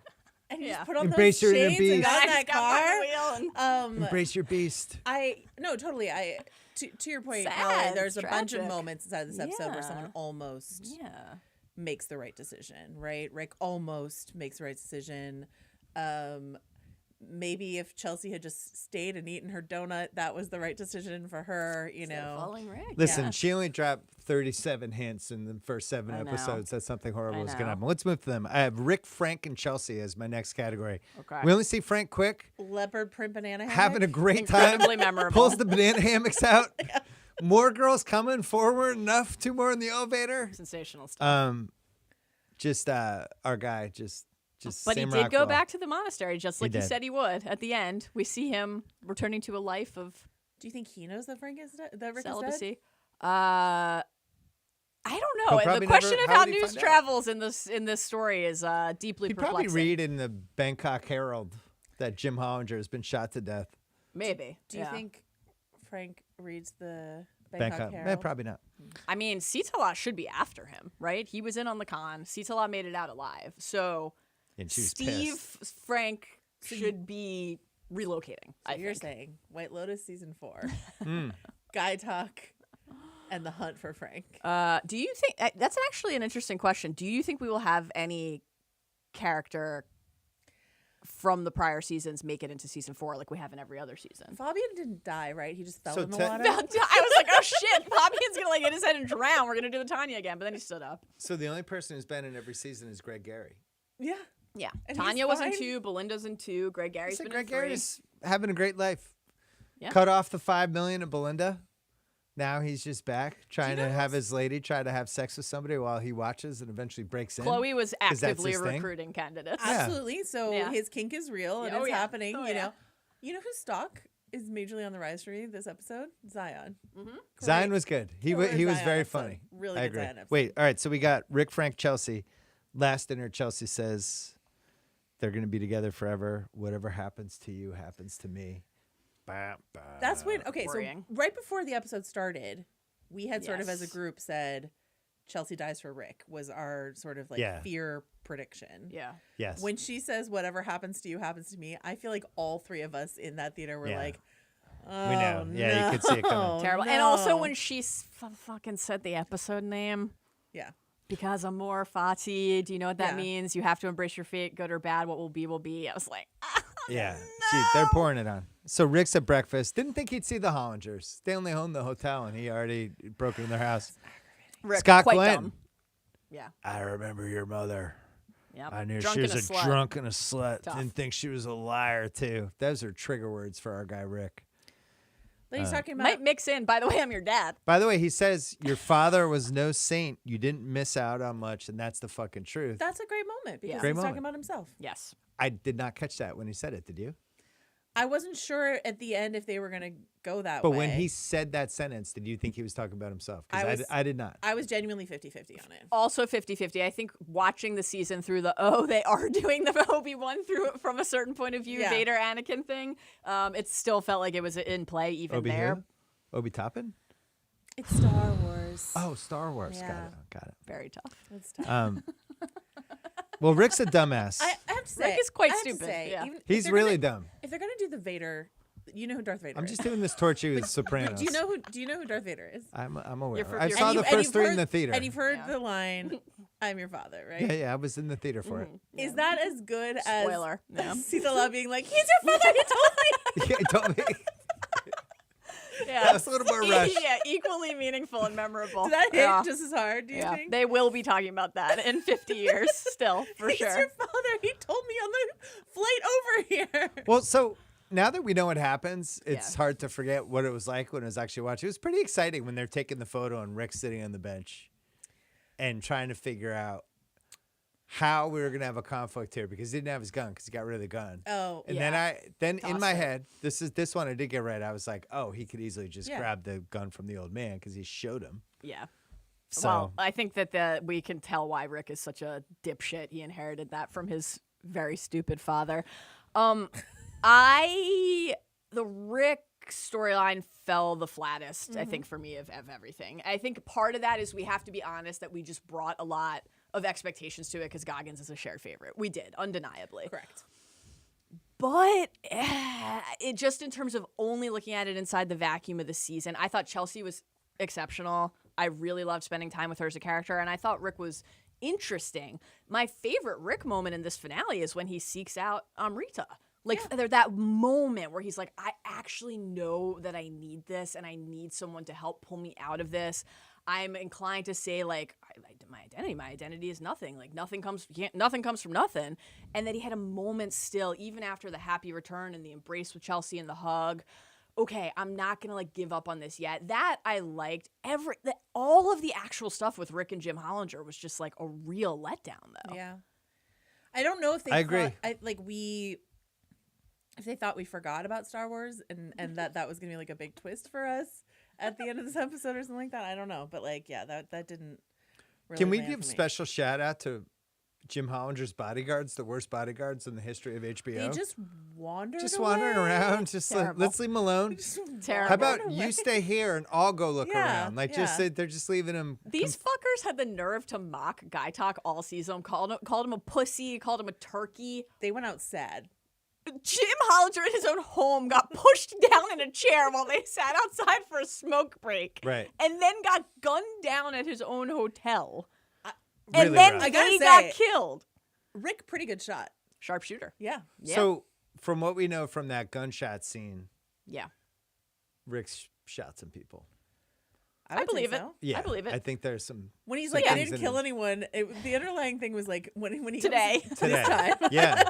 Speaker 2: And you
Speaker 3: Yeah.
Speaker 2: just put on
Speaker 1: Embrace
Speaker 2: those
Speaker 1: your inner
Speaker 2: shades and
Speaker 1: beast.
Speaker 2: got in
Speaker 3: Guys
Speaker 2: that
Speaker 3: got behind
Speaker 2: car.
Speaker 3: the wheel and-
Speaker 1: Embrace your beast.
Speaker 2: No, totally. to your point,
Speaker 3: Sad,
Speaker 2: Mallory, there's a bunch of
Speaker 3: tragic.
Speaker 2: moments inside this episode where someone
Speaker 3: Yeah.
Speaker 2: almost
Speaker 3: Yeah.
Speaker 2: makes the right decision, right? Rick almost makes the right decision. Maybe if Chelsea had just stayed and eaten her donut, that was the right decision for her, you
Speaker 3: Instead of
Speaker 2: know.
Speaker 3: following Rick.
Speaker 1: Listen,
Speaker 2: Yeah.
Speaker 1: she only dropped 37 hints in the first 7
Speaker 3: I know.
Speaker 1: episodes that something horrible
Speaker 3: I
Speaker 1: was going to
Speaker 3: know.
Speaker 1: happen. Let's move to them. I have Rick, Frank, and Chelsea as my next category.
Speaker 3: Okay.
Speaker 1: We only see Frank quick,
Speaker 2: Leopard print banana hammock.
Speaker 1: having a great time.
Speaker 3: Incredibly memorable.
Speaker 1: Pulls the banana hammocks out. More girls coming forward. Enough. 2 more in the elevator.
Speaker 3: Sensational stuff.
Speaker 1: Just our guy. Just
Speaker 3: But he
Speaker 1: Sam
Speaker 3: did go
Speaker 1: Rockwell.
Speaker 3: back to the monastery, just like he
Speaker 1: did.
Speaker 3: said he would. At the end, we see him returning to a life of
Speaker 2: Do you think he knows that Frank is dead? That Rick is dead?
Speaker 3: celibacy. I don't
Speaker 1: He'll
Speaker 3: know.
Speaker 1: probably
Speaker 3: The question
Speaker 1: never-
Speaker 3: of
Speaker 1: how
Speaker 3: how
Speaker 1: would he
Speaker 3: news
Speaker 1: find out?
Speaker 3: travels in this story is deeply
Speaker 1: He'd
Speaker 3: perplexing.
Speaker 1: probably read in the Bangkok Herald that Jim Hollinger has been shot to death.
Speaker 3: Maybe.
Speaker 2: Do you think Frank reads the
Speaker 1: Bangkok.
Speaker 2: Bangkok Herald?
Speaker 1: Probably not.
Speaker 3: I mean, Sitala should be after him, right? He was in on the con. Sitala made it out alive. So
Speaker 1: And she was
Speaker 3: Steve
Speaker 1: pissed.
Speaker 3: Frank should be relocating.
Speaker 2: So
Speaker 3: I
Speaker 2: you're
Speaker 3: think.
Speaker 2: saying White Lotus season 4,
Speaker 1: Mm.
Speaker 2: Guy Talk, and the hunt for Frank.
Speaker 3: Do you think that's actually an interesting question? Do you think we will have any character from the prior seasons make it into season 4 like we have in every other season?
Speaker 2: Fabian didn't die, right? He just fell
Speaker 1: So
Speaker 2: in the
Speaker 1: te-
Speaker 2: water.
Speaker 3: I was like, oh shit, Fabian's gonna like hit his head and drown. We're gonna do the Tanya again, but then he stood up.
Speaker 1: So the only person who's been in every season is Greg Gary.
Speaker 2: Yeah.
Speaker 3: Yeah,
Speaker 2: And
Speaker 3: Tanya
Speaker 2: he's
Speaker 3: was in
Speaker 2: fine.
Speaker 3: 2, Belinda's in 2, Greg Gary's
Speaker 1: So
Speaker 3: been
Speaker 1: Greg
Speaker 3: in 3.
Speaker 1: Gary's having a great life.
Speaker 3: Yeah.
Speaker 1: Cut off the $5 million of Belinda. Now he's just back trying to have his lady try to have sex with somebody while he watches and eventually breaks in.
Speaker 3: Chloe was
Speaker 1: 'Cause that's
Speaker 3: actively
Speaker 1: his thing.
Speaker 3: recruiting candidates.
Speaker 1: Yeah.
Speaker 2: Absolutely. So
Speaker 3: Yeah.
Speaker 2: his kink is real and
Speaker 3: Oh,
Speaker 2: it's
Speaker 3: yeah.
Speaker 2: happening,
Speaker 3: Oh,
Speaker 2: you
Speaker 3: yeah.
Speaker 2: know. You know whose stock is majorly on the rise for me this episode? Zion.
Speaker 1: Zion was good. He
Speaker 2: Killer
Speaker 1: was
Speaker 2: Zion
Speaker 1: very
Speaker 2: episode.
Speaker 1: funny.
Speaker 2: Really
Speaker 1: I
Speaker 2: good
Speaker 1: agree.
Speaker 2: Zion episode.
Speaker 1: Wait, all right. So we got Rick, Frank, Chelsea. Last dinner, Chelsea says they're going to be together forever. Whatever happens to you happens to me. Bah, bah.
Speaker 2: That's when, okay,
Speaker 3: Worrying.
Speaker 2: so right before the episode started, we had sort of as a
Speaker 3: Yes.
Speaker 2: group said Chelsea dies for Rick was our sort of like
Speaker 1: Yeah.
Speaker 2: fear prediction.
Speaker 3: Yeah.
Speaker 1: Yes.
Speaker 2: When she says whatever happens to you happens to me, I feel like all 3 of us in that theater were
Speaker 1: Yeah.
Speaker 2: like,
Speaker 1: We know.
Speaker 2: oh,
Speaker 1: Yeah, you could see it coming.
Speaker 2: no,
Speaker 3: Terrible. And also
Speaker 2: no.
Speaker 3: when she fucking said the episode name,
Speaker 2: Yeah.
Speaker 3: because amor fati, do you know what that
Speaker 2: Yeah.
Speaker 3: means? You have to embrace your fate, good or bad, what will be, will be. I was like,
Speaker 1: Yeah. They're pouring it on. So Rick's at breakfast. Didn't think he'd see the Hollingers. They only owned the hotel and he already broke into their house.
Speaker 3: Rick,
Speaker 1: Scott
Speaker 3: quite
Speaker 1: Glenn.
Speaker 3: dumb. Yeah.
Speaker 1: I remember your mother.
Speaker 3: Yep.
Speaker 1: I knew
Speaker 3: Drunk
Speaker 1: she
Speaker 3: and
Speaker 1: was a
Speaker 3: slut.
Speaker 1: drunk and a slut.
Speaker 3: Tough.
Speaker 1: Didn't think she was a liar, too. Those are trigger words for our guy, Rick.
Speaker 2: But he's talking about
Speaker 3: Might mix in, by the way, I'm your dad.
Speaker 1: By the way, he says, your father was no saint. You didn't miss out on much, and that's the fucking truth.
Speaker 2: that's a great moment because
Speaker 1: Great
Speaker 2: he's
Speaker 1: moment.
Speaker 2: talking about himself.
Speaker 3: Yes.
Speaker 1: I did not catch that when he said it, did you?
Speaker 2: I wasn't sure at the end if they were going to go that
Speaker 1: But
Speaker 2: way.
Speaker 1: when he said that sentence, did you think he was talking about himself?
Speaker 2: I
Speaker 1: Because
Speaker 2: was-
Speaker 1: I did not.
Speaker 2: I was genuinely 50-50 on it.
Speaker 3: Also 50-50. I think watching the season through they are doing the Obi-Wan through it from a certain point of view,
Speaker 2: Yeah.
Speaker 3: Vader Anakin thing. It still felt like it was in play even
Speaker 1: Obi
Speaker 3: there.
Speaker 1: who? Obi Toppin?
Speaker 2: It's Star Wars.
Speaker 1: Oh, Star Wars.
Speaker 2: Yeah.
Speaker 1: Got it.
Speaker 3: Very tough.
Speaker 2: It's tough.
Speaker 1: Well, Rick's a dumbass.
Speaker 2: I have to say,
Speaker 3: Rick is quite
Speaker 2: I have to
Speaker 3: stupid,
Speaker 2: say,
Speaker 3: yeah.
Speaker 2: even if
Speaker 1: He's
Speaker 2: they're
Speaker 1: really
Speaker 2: gonna,
Speaker 1: dumb.
Speaker 2: If they're gonna do the Vader, you know who Darth Vader
Speaker 1: I'm
Speaker 2: is.
Speaker 1: just doing this torture with Sopranos.
Speaker 2: Do you know who Darth Vader is?
Speaker 1: I'm aware.
Speaker 3: You're
Speaker 1: I
Speaker 3: you're-
Speaker 1: saw
Speaker 3: and
Speaker 1: the
Speaker 3: you-
Speaker 2: and
Speaker 1: first
Speaker 2: you've
Speaker 1: 3 in
Speaker 2: heard-
Speaker 1: the theater.
Speaker 2: And you've heard
Speaker 3: Yeah.
Speaker 2: the line, "I'm your father," right?
Speaker 1: Yeah, I was in the theater for it.
Speaker 2: Is that as good as
Speaker 3: Spoiler. Yeah.
Speaker 2: Sitala being like, "He's your father"? He told me.
Speaker 1: Yeah, told me.
Speaker 3: Yeah.
Speaker 1: That's a little more rush.
Speaker 3: Yeah, equally meaningful and memorable.
Speaker 2: Did that hit
Speaker 3: Yeah.
Speaker 2: just as hard? Do you
Speaker 3: Yeah.
Speaker 2: think?
Speaker 3: They will be talking about that in 50 years still, for
Speaker 2: He's
Speaker 3: sure.
Speaker 2: your father. He told me on the flight over here.
Speaker 1: Well, so now that we know what happens, it's
Speaker 3: Yeah.
Speaker 1: hard to forget what it was like when I was actually watching. It was pretty exciting when they're taking the photo and Rick's sitting on the bench and trying to figure out how we were going to have a conflict here because he didn't have his gun because he got rid of the gun.
Speaker 2: Oh,
Speaker 1: And
Speaker 3: yeah.
Speaker 1: then in
Speaker 3: Tossed
Speaker 1: my
Speaker 3: it.
Speaker 1: head, this one I did get right. I was like, oh, he could easily just
Speaker 2: Yeah.
Speaker 1: grab the gun from the old man because he showed him.
Speaker 3: Yeah.
Speaker 1: So
Speaker 3: Well, I think that we can tell why Rick is such a dipshit. He inherited that from his very stupid father. The Rick storyline fell the flattest, I think, for me of everything. I think part of that is we have to be honest that we just brought a lot of expectations to it because Goggins is a shared favorite. We did, undeniably.
Speaker 2: correct.
Speaker 3: But it just in terms of only looking at it inside the vacuum of the season, I thought Chelsea was exceptional. I really loved spending time with her as a character, and I thought Rick was interesting. My favorite Rick moment in this finale is when he seeks out Amrita. Like, that moment where he's like, I actually know that I need this, and I need someone to help pull me out of this. I'm inclined to say, like, my identity is nothing. Like, nothing comes from nothing. And that he had a moment still, even after the happy return and the embrace with Chelsea and the hug. Okay, I'm not gonna like give up on this yet. That I liked. All of the actual stuff with Rick and Jim Hollinger was just like a real letdown, though.
Speaker 2: Yeah, I don't know if they.
Speaker 1: I agree.
Speaker 2: If they thought we forgot about Star Wars and that was gonna be like a big twist for us at the end of this episode or something like that. I don't know, but like, yeah, that didn't. Really
Speaker 1: Can we
Speaker 2: land
Speaker 1: give
Speaker 2: for me.
Speaker 1: special shout out to Jim Hollinger's bodyguards, the worst bodyguards in the history of HBO?
Speaker 2: They just wandered.
Speaker 1: wandering
Speaker 2: away.
Speaker 1: around. Just like,
Speaker 3: Terrible.
Speaker 1: let's leave him alone.
Speaker 3: Terrible.
Speaker 1: How about
Speaker 2: Wandered
Speaker 1: you
Speaker 2: away.
Speaker 1: stay here and I'll go look
Speaker 2: Yeah,
Speaker 1: around? Like,
Speaker 2: yeah.
Speaker 1: they're just leaving him.
Speaker 3: These fuckers had the nerve to mock Guy Talk all season. Called him a pussy. Called him a turkey.
Speaker 2: They went out sad.
Speaker 3: Jim Hollinger in his own home got pushed down in a chair while they sat outside for a smoke break.
Speaker 1: Right.
Speaker 3: And then got gunned down at his own hotel.
Speaker 1: Really
Speaker 3: and then
Speaker 1: rough.
Speaker 2: I gotta
Speaker 3: they
Speaker 2: say-
Speaker 3: got killed.
Speaker 2: Rick, pretty good shot.
Speaker 3: Sharpshooter.
Speaker 2: Yeah.
Speaker 3: Yeah.
Speaker 1: So, from what we know from that gunshot scene,
Speaker 3: Yeah.
Speaker 1: Rick shot some people.
Speaker 3: I
Speaker 2: would
Speaker 3: believe
Speaker 2: think
Speaker 3: it.
Speaker 2: so.
Speaker 1: Yeah,
Speaker 3: I believe it.
Speaker 1: I think there's some.
Speaker 2: When he's
Speaker 1: some
Speaker 2: like, I
Speaker 1: things
Speaker 2: didn't
Speaker 1: in
Speaker 2: kill
Speaker 1: him.
Speaker 2: anyone. The underlying thing was like when he
Speaker 3: Today.
Speaker 1: Today.
Speaker 2: time.
Speaker 1: Yeah.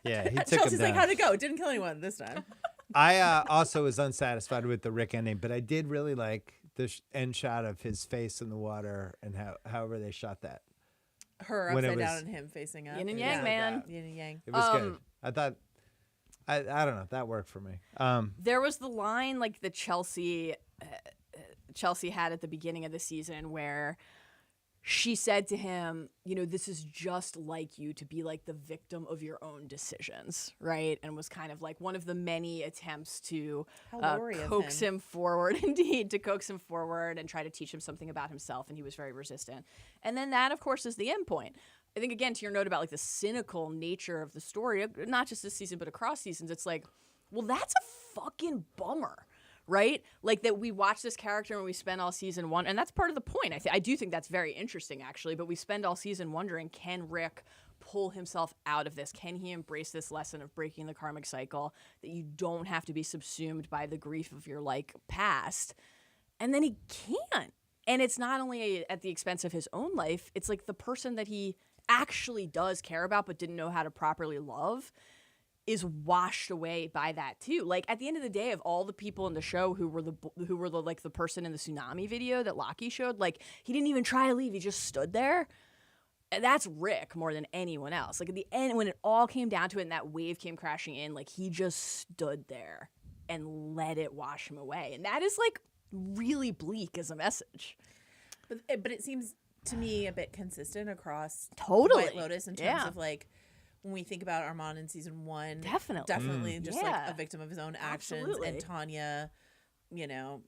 Speaker 1: Yeah, he took
Speaker 2: Chelsea's
Speaker 1: him
Speaker 2: like,
Speaker 1: down.
Speaker 2: how'd it go? Didn't kill anyone this time.
Speaker 1: I also was unsatisfied with the Rick ending, but I did really like the end shot of his face in the water and however they shot that.
Speaker 2: Her
Speaker 1: When it
Speaker 2: upside down
Speaker 1: was-
Speaker 2: and him facing up.
Speaker 3: Yin and
Speaker 2: Yeah.
Speaker 3: yang, man.
Speaker 2: Yin and yang.
Speaker 1: It was good. I thought, I don't know, that worked for me.
Speaker 3: There was the line like that Chelsea had at the beginning of the season where she said to him, you know, this is just like you to be like the victim of your own decisions, right? And was kind of like one of the many attempts to
Speaker 2: How Lowry of
Speaker 3: coax
Speaker 2: him.
Speaker 3: him forward, indeed, to coax him forward and try to teach him something about himself. And he was very resistant. And then that, of course, is the end point. I think, again, to your note about like the cynical nature of the story, not just this season, but across seasons, it's like, well, that's a fucking bummer. Right? Like that we watch this character and we spend all season one, and that's part of the point. I do think that's very interesting, actually, but we spend all season wondering, can Rick pull himself out of this? Can he embrace this lesson of breaking the karmic cycle, that you don't have to be subsumed by the grief of your like past? And then he can't. And it's not only at the expense of his own life, it's like the person that he actually does care about but didn't know how to properly love is washed away by that too. Like at the end of the day, of all the people in the show who were the like the person in the tsunami video that Lockie showed, like he didn't even try to leave. He just stood there. And that's Rick more than anyone else. Like at the end, when it all came down to it and that wave came crashing in, like he just stood there and let it wash him away. And that is like really bleak as a message.
Speaker 2: But it seems to me a bit consistent across
Speaker 3: Totally.
Speaker 2: White Lotus in terms
Speaker 3: Yeah.
Speaker 2: of like when we think about Armand in season one,
Speaker 3: Definitely.
Speaker 2: just
Speaker 3: Yeah.
Speaker 2: like a victim of his own actions,
Speaker 3: Absolutely.
Speaker 2: and Tanya, you know,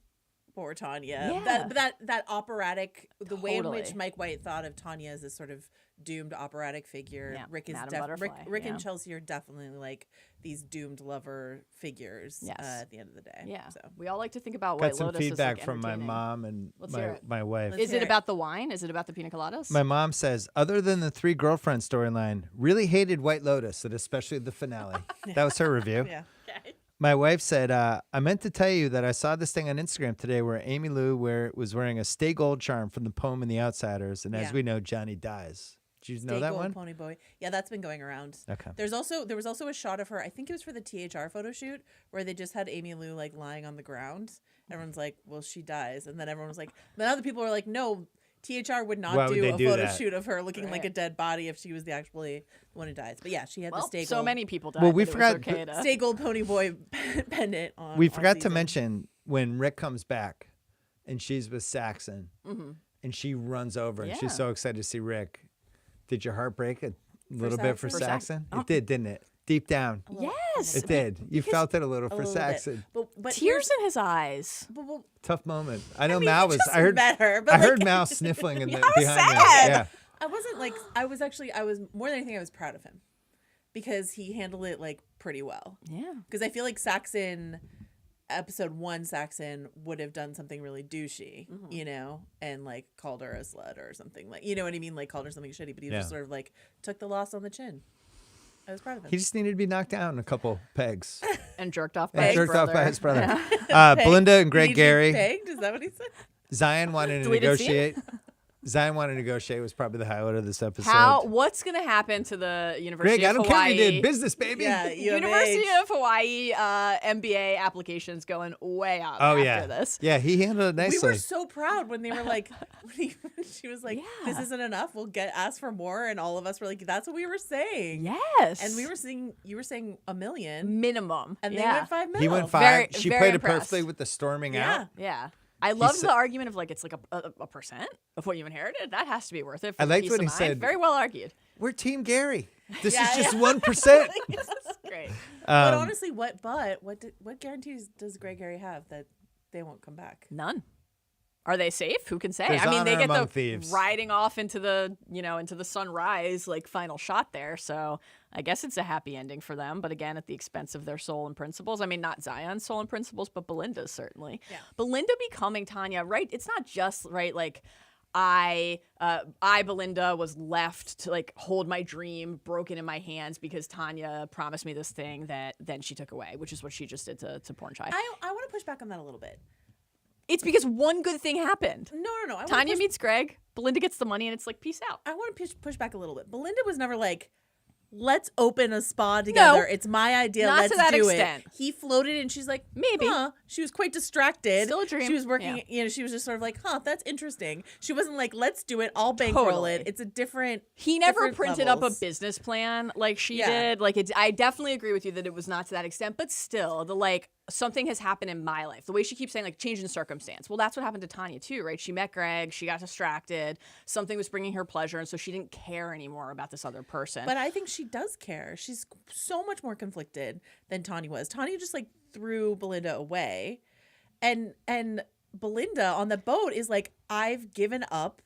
Speaker 2: poor Tanya.
Speaker 3: Yeah.
Speaker 2: That operatic, the way in which
Speaker 3: Totally.
Speaker 2: Mike White thought of Tanya as this sort of doomed operatic figure.
Speaker 3: Yeah,
Speaker 2: Rick is
Speaker 3: Madame Butterfly,
Speaker 2: Rick
Speaker 3: yeah.
Speaker 2: and Chelsea are definitely like these doomed lover figures.
Speaker 3: Yes.
Speaker 2: At the end of the day.
Speaker 3: Yeah.
Speaker 2: So
Speaker 3: We all like to think about
Speaker 1: Got
Speaker 3: White
Speaker 1: some
Speaker 3: Lotus
Speaker 1: feedback
Speaker 3: as like
Speaker 1: from my
Speaker 3: entertaining.
Speaker 1: mom and
Speaker 3: Let's hear it.
Speaker 1: my wife.
Speaker 2: Let's
Speaker 3: Is
Speaker 2: hear
Speaker 3: it
Speaker 2: it.
Speaker 3: about the wine? Is it about the pina coladas?
Speaker 1: My mom says, other than the 3 girlfriend storyline, really hated White Lotus, and especially the finale. That was her review.
Speaker 2: yeah.
Speaker 1: My wife said, I meant to tell you that I saw this thing on Instagram today where Amy Lou was wearing a Stay Gold charm from the poem in The Outsiders, and as
Speaker 2: Yeah.
Speaker 1: we know, Johnny dies. Did you know
Speaker 2: Stay
Speaker 1: that
Speaker 2: Gold
Speaker 1: one?
Speaker 2: Pony Boy. Yeah, that's been going around.
Speaker 1: Okay.
Speaker 2: There was also a shot of her. I think it was for the THR photo shoot where they just had Amy Lou like lying on the ground. Everyone's like, "Well, she dies," and then everyone was like, "But other people were like, no." THR would not
Speaker 1: Why would
Speaker 2: do
Speaker 1: they
Speaker 2: a
Speaker 1: do
Speaker 2: photo
Speaker 1: that?
Speaker 2: shoot of her looking like
Speaker 3: Right.
Speaker 2: a dead body if she was actually the one who dies. But yeah, she had the
Speaker 3: well,
Speaker 2: Stay
Speaker 3: so
Speaker 2: Gold,
Speaker 3: many people died.
Speaker 1: Well, we
Speaker 3: that it
Speaker 1: forgot
Speaker 3: was okay to-
Speaker 2: Stay Gold Pony Boy pendant on.
Speaker 1: We
Speaker 2: all
Speaker 1: forgot to
Speaker 2: season.
Speaker 1: mention when Rick comes back and she's with Saxon
Speaker 3: Mm-hmm.
Speaker 1: and she runs over and
Speaker 3: Yeah.
Speaker 1: she's so excited to see Rick. Did your heart break a little bit for
Speaker 2: Saxon?
Speaker 1: Saxon?
Speaker 3: Oh.
Speaker 1: It did, didn't it? Deep down.
Speaker 3: Yes.
Speaker 1: It did. You felt it a little
Speaker 2: A
Speaker 1: for
Speaker 2: little bit.
Speaker 1: Saxon.
Speaker 2: But
Speaker 3: Tears in his eyes.
Speaker 2: but
Speaker 1: Tough moment. I know
Speaker 2: mean,
Speaker 1: Mal
Speaker 2: we
Speaker 1: was.
Speaker 2: just
Speaker 1: I heard.
Speaker 2: met her, but
Speaker 1: I heard
Speaker 2: like-
Speaker 1: Mal sniffling in the
Speaker 3: I was
Speaker 1: behind me.
Speaker 3: sad.
Speaker 1: Yeah.
Speaker 2: I wasn't like I was more than anything I was proud of him. because he handled it like pretty well.
Speaker 3: Yeah.
Speaker 2: Because I feel like Saxon, episode 1, Saxon would have done something really douchey, you know, and like called her a slut or something, like, you know what I mean, like called her something shitty. But he just sort of like took the loss on the chin. I was proud of him.
Speaker 1: He just needed to be knocked down a couple pegs.
Speaker 3: And jerked off
Speaker 1: And
Speaker 3: by his brother.
Speaker 1: Belinda and Greg
Speaker 2: He
Speaker 1: Gary.
Speaker 2: pegged? Is that what he said?
Speaker 1: Zion wanted to
Speaker 3: Deleted scene?
Speaker 1: negotiate. Zion wanted to negotiate was probably the highlight of this episode.
Speaker 3: What's going to happen to the University
Speaker 1: Greg, I
Speaker 3: of
Speaker 1: don't
Speaker 3: Hawaii?
Speaker 1: care if you did business, baby.
Speaker 2: Yeah,
Speaker 3: University of Hawaii MBA applications going way up after this.
Speaker 1: Yeah, he handled it
Speaker 2: We
Speaker 1: nicely.
Speaker 2: were so proud when they were like, she was like, this isn't enough. We'll ask for more. And all of us were like, that's what we were saying.
Speaker 3: Yes.
Speaker 2: And you were saying $1 million.
Speaker 3: Minimum.
Speaker 2: And they went $5 million.
Speaker 1: He went 5.
Speaker 3: Very-
Speaker 1: she
Speaker 3: very
Speaker 1: played
Speaker 3: impressed.
Speaker 1: it perfectly with the storming out.
Speaker 3: Yeah. I love
Speaker 1: said-
Speaker 3: the argument of like it's like a percent of what you inherited. That has to be worth it. For
Speaker 1: I liked
Speaker 3: peace
Speaker 1: what
Speaker 3: of
Speaker 1: he
Speaker 3: mind.
Speaker 1: said.
Speaker 3: Very well argued.
Speaker 1: We're Team Gary. This
Speaker 2: Yeah,
Speaker 1: is just
Speaker 2: yeah.
Speaker 1: 1%.
Speaker 3: This is great.
Speaker 2: But honestly, what guarantees does Greg Gary have that they won't come back?
Speaker 3: None. Are they safe? Who can say?
Speaker 1: There's
Speaker 3: I mean, they
Speaker 1: honor
Speaker 3: get
Speaker 1: among
Speaker 3: the
Speaker 1: thieves.
Speaker 3: riding off into the sunrise like final shot there. So I guess it's a happy ending for them, but again, at the expense of their soul and principles. I mean, not Zion's soul and principles, but Belinda's certainly.
Speaker 2: Yeah.
Speaker 3: Belinda becoming Tanya, right? It's not just right like I Belinda was left to like hold my dream broken in my hands because Tanya promised me this thing that then she took away, which is what she just did to Porn Chai.
Speaker 2: I want to push back on that a little bit.
Speaker 3: It's because one good thing happened.
Speaker 2: No. I wanna
Speaker 3: Tanya
Speaker 2: push-
Speaker 3: meets Greg, Belinda gets the money, and it's like, peace out.
Speaker 2: I want to push back a little bit. Belinda was never like, let's open a spa together. It's my idea.
Speaker 3: Not to
Speaker 2: Let's
Speaker 3: that
Speaker 2: do
Speaker 3: extent.
Speaker 2: it. He floated and she's like,
Speaker 3: Maybe.
Speaker 2: Huh. She was quite distracted.
Speaker 3: Still a dream.
Speaker 2: She was working,
Speaker 3: Yeah.
Speaker 2: she was just sort of like, that's interesting. She wasn't like, let's do it. I'll bankroll
Speaker 3: Totally.
Speaker 2: it. It's a different.
Speaker 3: He never
Speaker 2: different
Speaker 3: printed up a
Speaker 2: levels.
Speaker 3: business plan like she
Speaker 2: Yeah.
Speaker 3: did. Like, I definitely agree with you that it was not to that extent, but still, something has happened in my life. The way she keeps saying, like, change in circumstance. Well, that's what happened to Tanya, too, right? She met Greg. She got distracted. Something was bringing her pleasure, and so she didn't care anymore about this other person.
Speaker 2: But I think she does care. She's so much more conflicted than Tanya was. Tanya just like threw Belinda away. And Belinda on the boat is like, I've given up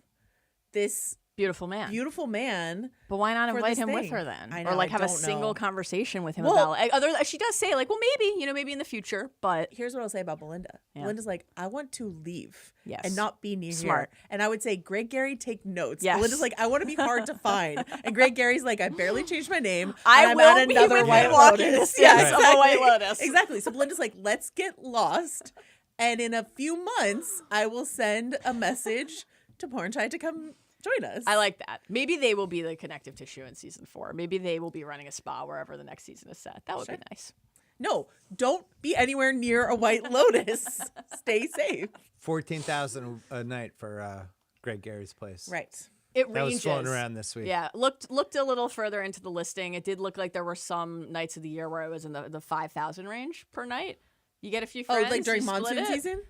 Speaker 2: this
Speaker 3: beautiful man. But why not
Speaker 2: for
Speaker 3: invite
Speaker 2: this
Speaker 3: him with
Speaker 2: thing.
Speaker 3: her then?
Speaker 2: I know,
Speaker 3: or like
Speaker 2: I
Speaker 3: have a
Speaker 2: don't
Speaker 3: single
Speaker 2: know.
Speaker 3: conversation with him
Speaker 2: Well-
Speaker 3: about she does say like, well, maybe in the future, but
Speaker 2: Here's what I'll say about Belinda.
Speaker 3: Yeah.
Speaker 2: Belinda's like, I want to leave
Speaker 3: Yes.
Speaker 2: and not be near
Speaker 3: Smart.
Speaker 2: here. And I would say, Greg Gary, take notes.
Speaker 3: Yes.
Speaker 2: Belinda's like, I want to be hard to find. And Greg Gary's like, I barely changed my name.
Speaker 3: I
Speaker 2: and I'm
Speaker 3: will
Speaker 2: at
Speaker 3: be
Speaker 2: another
Speaker 3: within
Speaker 2: White
Speaker 3: walking
Speaker 2: Lotus.
Speaker 3: distance of a White Lotus.
Speaker 2: Exactly. So Belinda's like, let's get lost. And in a few months, I will send a message to Porn Chai to come join us.
Speaker 3: I like that. Maybe they will be the connective tissue in season 4. Maybe they will be running a spa wherever the next season is set. That would be nice.
Speaker 2: No, don't be anywhere near a White Lotus. Stay safe.
Speaker 1: 14,000 a night for Greg Gary's place.
Speaker 2: Right.
Speaker 3: It
Speaker 1: That
Speaker 3: ranges.
Speaker 1: was floating around this week.
Speaker 3: Yeah, looked a little further into the listing. It did look like there were some nights of the year where it was in the 5,000 range per night. You get a few friends.
Speaker 2: Oh, like during
Speaker 3: you split
Speaker 2: monsoon
Speaker 3: it.
Speaker 2: season?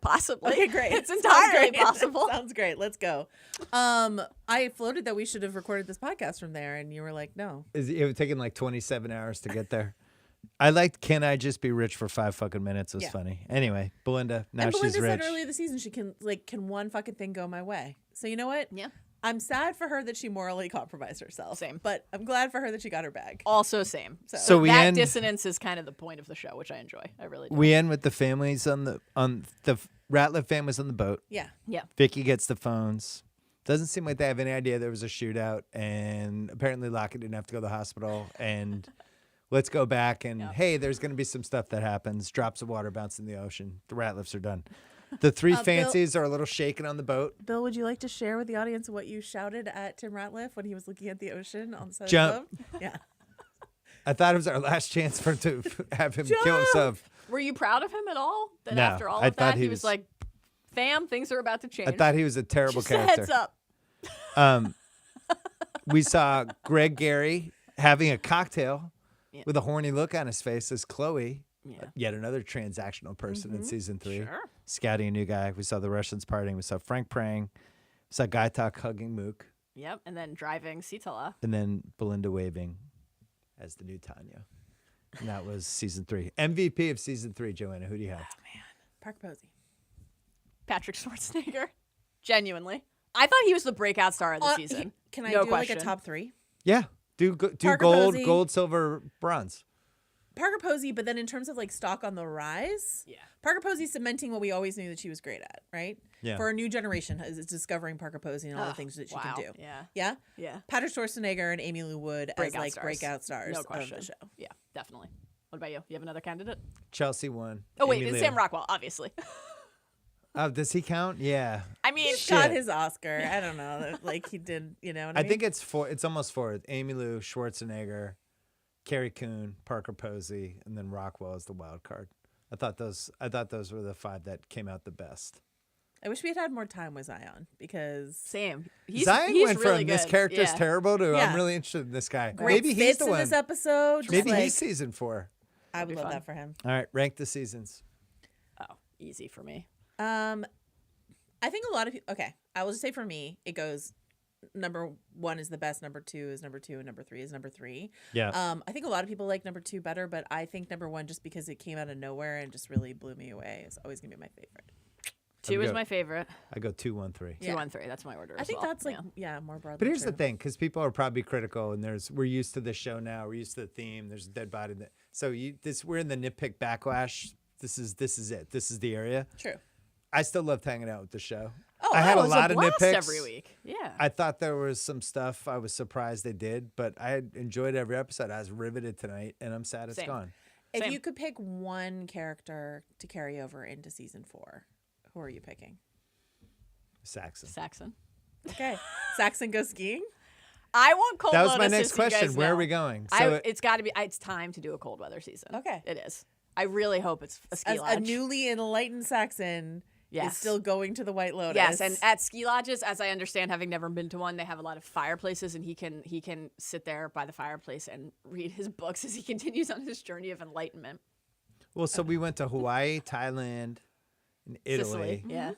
Speaker 3: Possibly.
Speaker 2: Okay, great.
Speaker 3: It's
Speaker 2: Sounds
Speaker 3: entirely
Speaker 2: great.
Speaker 3: possible.
Speaker 2: Sounds great. Let's go. I floated that we should have recorded this podcast from there, and you were like, no.
Speaker 1: It was taking like 27 hours to get there. I liked Can I Just Be Rich for 5 fucking minutes. It was
Speaker 2: Yeah.
Speaker 1: funny. Anyway, Belinda, now
Speaker 2: And
Speaker 1: she's
Speaker 2: Belinda
Speaker 1: rich.
Speaker 2: said earlier this season she can one fucking thing go my way. So you know what?
Speaker 3: Yeah.
Speaker 2: I'm sad for her that she morally compromised herself.
Speaker 3: Same.
Speaker 2: But I'm glad for her that she got her bag.
Speaker 3: Also same.
Speaker 1: So we
Speaker 3: that
Speaker 1: end-
Speaker 3: dissonance is kind of the point of the show, which I enjoy. I really do.
Speaker 1: We end with the families on the Ratliff families on the boat.
Speaker 2: Yeah.
Speaker 3: Yeah.
Speaker 1: Vicky gets the phones. Doesn't seem like they have any idea there was a shootout, and apparently Lockett didn't have to go to the hospital. And let's go back and hey, there's going to be some stuff that happens. Drops of water bounce in the ocean. The Ratliffs are done. The three
Speaker 2: Bill-
Speaker 1: fancies are a little shaken on the boat.
Speaker 2: Bill, would you like to share with the audience what you shouted at Tim Ratliff when he was looking at the ocean on the side
Speaker 1: Jump.
Speaker 2: of the boat? Yeah.
Speaker 1: I thought it was our last chance to have him kill
Speaker 2: Jump.
Speaker 1: himself.
Speaker 3: Were you proud of him at all? That
Speaker 1: No,
Speaker 3: after all
Speaker 1: I
Speaker 3: of
Speaker 1: thought
Speaker 3: that,
Speaker 1: he
Speaker 3: he was
Speaker 1: was-
Speaker 3: like, fam, things are about to change.
Speaker 1: I thought he was a terrible
Speaker 3: Just a
Speaker 1: character.
Speaker 3: heads up.
Speaker 1: We saw Greg Gary having a cocktail
Speaker 3: Yeah.
Speaker 1: with a horny look on his face as Chloe,
Speaker 3: Yeah.
Speaker 1: yet another transactional person in season 3,
Speaker 3: Sure.
Speaker 1: scouting a new guy. We saw the Russians partying. We saw Frank praying. We saw Guy Talk hugging Mook,
Speaker 3: Yep. And then driving Sitala.
Speaker 1: and then Belinda waving as the new Tanya. And that was season 3. MVP of season 3, Joanna. Who do you have?
Speaker 2: Park Posey.
Speaker 3: Patrick Schwarzenegger. Genuinely. I thought he was the breakout star of the season.
Speaker 2: Can I
Speaker 3: No
Speaker 2: do
Speaker 3: question.
Speaker 2: like a top 3?
Speaker 1: Yeah, Do
Speaker 2: Parker
Speaker 1: gold,
Speaker 2: Posey.
Speaker 1: gold, silver, bronze.
Speaker 2: Parker Posey, but then in terms of like stock on the rise,
Speaker 3: Yeah.
Speaker 2: Parker Posey cementing what we always knew that she was great at, right?
Speaker 1: Yeah.
Speaker 2: For a new generation is discovering Parker Posey and all the things that she can do.
Speaker 3: Yeah.
Speaker 2: Yeah?
Speaker 3: Yeah.
Speaker 2: Patrick Schwarzenegger and Amy Lou Wood as
Speaker 3: Breakout
Speaker 2: like
Speaker 3: stars.
Speaker 2: breakout stars
Speaker 3: No
Speaker 2: of
Speaker 3: question.
Speaker 2: the show.
Speaker 3: Yeah, definitely. What about you? You have another candidate?
Speaker 1: Chelsea won.
Speaker 3: Oh wait,
Speaker 1: Amy
Speaker 3: it's
Speaker 1: Lou.
Speaker 3: Sam Rockwell, obviously.
Speaker 1: Oh, does he count? Yeah.
Speaker 3: I mean,
Speaker 2: He's got his Oscar. I don't know. Like he did, you know what I
Speaker 1: I
Speaker 2: mean?
Speaker 1: think it's four. It's almost four. Amy Lou, Schwarzenegger, Carrie Coon, Parker Posey, and then Rockwell is the wild card. I thought those were the 5 that came out the best.
Speaker 2: I wish we had more time with Zion because
Speaker 3: Same.
Speaker 1: Zion
Speaker 3: he's
Speaker 1: went
Speaker 3: really
Speaker 1: from this
Speaker 3: good.
Speaker 1: character's
Speaker 3: Yeah.
Speaker 1: terrible to
Speaker 2: Yeah.
Speaker 1: I'm really interested in this guy.
Speaker 2: great
Speaker 1: Maybe he's
Speaker 2: fits
Speaker 1: the
Speaker 2: in
Speaker 1: one.
Speaker 2: this episode. Just
Speaker 1: Maybe
Speaker 2: like,
Speaker 1: he's season 4.
Speaker 2: I would
Speaker 3: be
Speaker 2: love
Speaker 3: fun.
Speaker 2: that for him.
Speaker 1: All right, rank the seasons.
Speaker 3: Oh, easy for me.
Speaker 2: I think a lot of people. Okay, I will just say for me, it goes. Number 1 is the best. Number 2 is number 2, and number 3 is number 3.
Speaker 1: Yeah.
Speaker 2: I think a lot of people like number 2 better, but I think number 1 just because it came out of nowhere and just really blew me away is always gonna be my favorite.
Speaker 3: 2 is
Speaker 1: good.
Speaker 3: my favorite.
Speaker 1: I go 2, 1, 3.
Speaker 3: 2,
Speaker 2: Yeah.
Speaker 3: 1, 3. That's my order.
Speaker 2: I
Speaker 3: as
Speaker 2: think
Speaker 3: well.
Speaker 2: that's like
Speaker 3: Yeah.
Speaker 2: more broadly.
Speaker 1: But here's the
Speaker 2: true.
Speaker 1: thing, because people are probably critical, and we're used to the show now. We're used to the theme. There's a dead body. So we're in the nitpick backlash. This is it. This is the area.
Speaker 2: True.
Speaker 1: I still loved hanging out with the show.
Speaker 3: Oh,
Speaker 1: I had
Speaker 3: it
Speaker 1: a
Speaker 3: was
Speaker 1: lot of
Speaker 3: blast
Speaker 1: nitpicks
Speaker 3: every week. Yeah.
Speaker 1: I thought there was some stuff I was surprised they did, but I enjoyed every episode. I was riveted tonight, and I'm sad it's
Speaker 3: Same.
Speaker 1: gone.
Speaker 2: If
Speaker 3: Same.
Speaker 2: you could pick one character to carry over into season 4, who are you picking?
Speaker 1: Saxon.
Speaker 3: Saxon.
Speaker 2: Okay, Saxon goes skiing.
Speaker 3: I want cold
Speaker 1: That was
Speaker 3: Lotus,
Speaker 1: my
Speaker 3: as
Speaker 1: next
Speaker 3: you
Speaker 1: question.
Speaker 3: guys
Speaker 1: Where are
Speaker 3: know.
Speaker 1: we going?
Speaker 3: It's got to be. It's time to do a cold weather season.
Speaker 2: Okay.
Speaker 3: It is. I really hope it's a ski
Speaker 2: As
Speaker 3: lodge.
Speaker 2: a newly enlightened Saxon is
Speaker 3: Yes.
Speaker 2: still going to the White Lotus.
Speaker 3: Yes, and at ski lodges, as I understand, having never been to one, they have a lot of fireplaces, and he can sit there by the fireplace and read his books as he continues on his journey of enlightenment.
Speaker 1: Well, so we went to Hawaii, Thailand, and Italy.
Speaker 3: Sicily, yeah.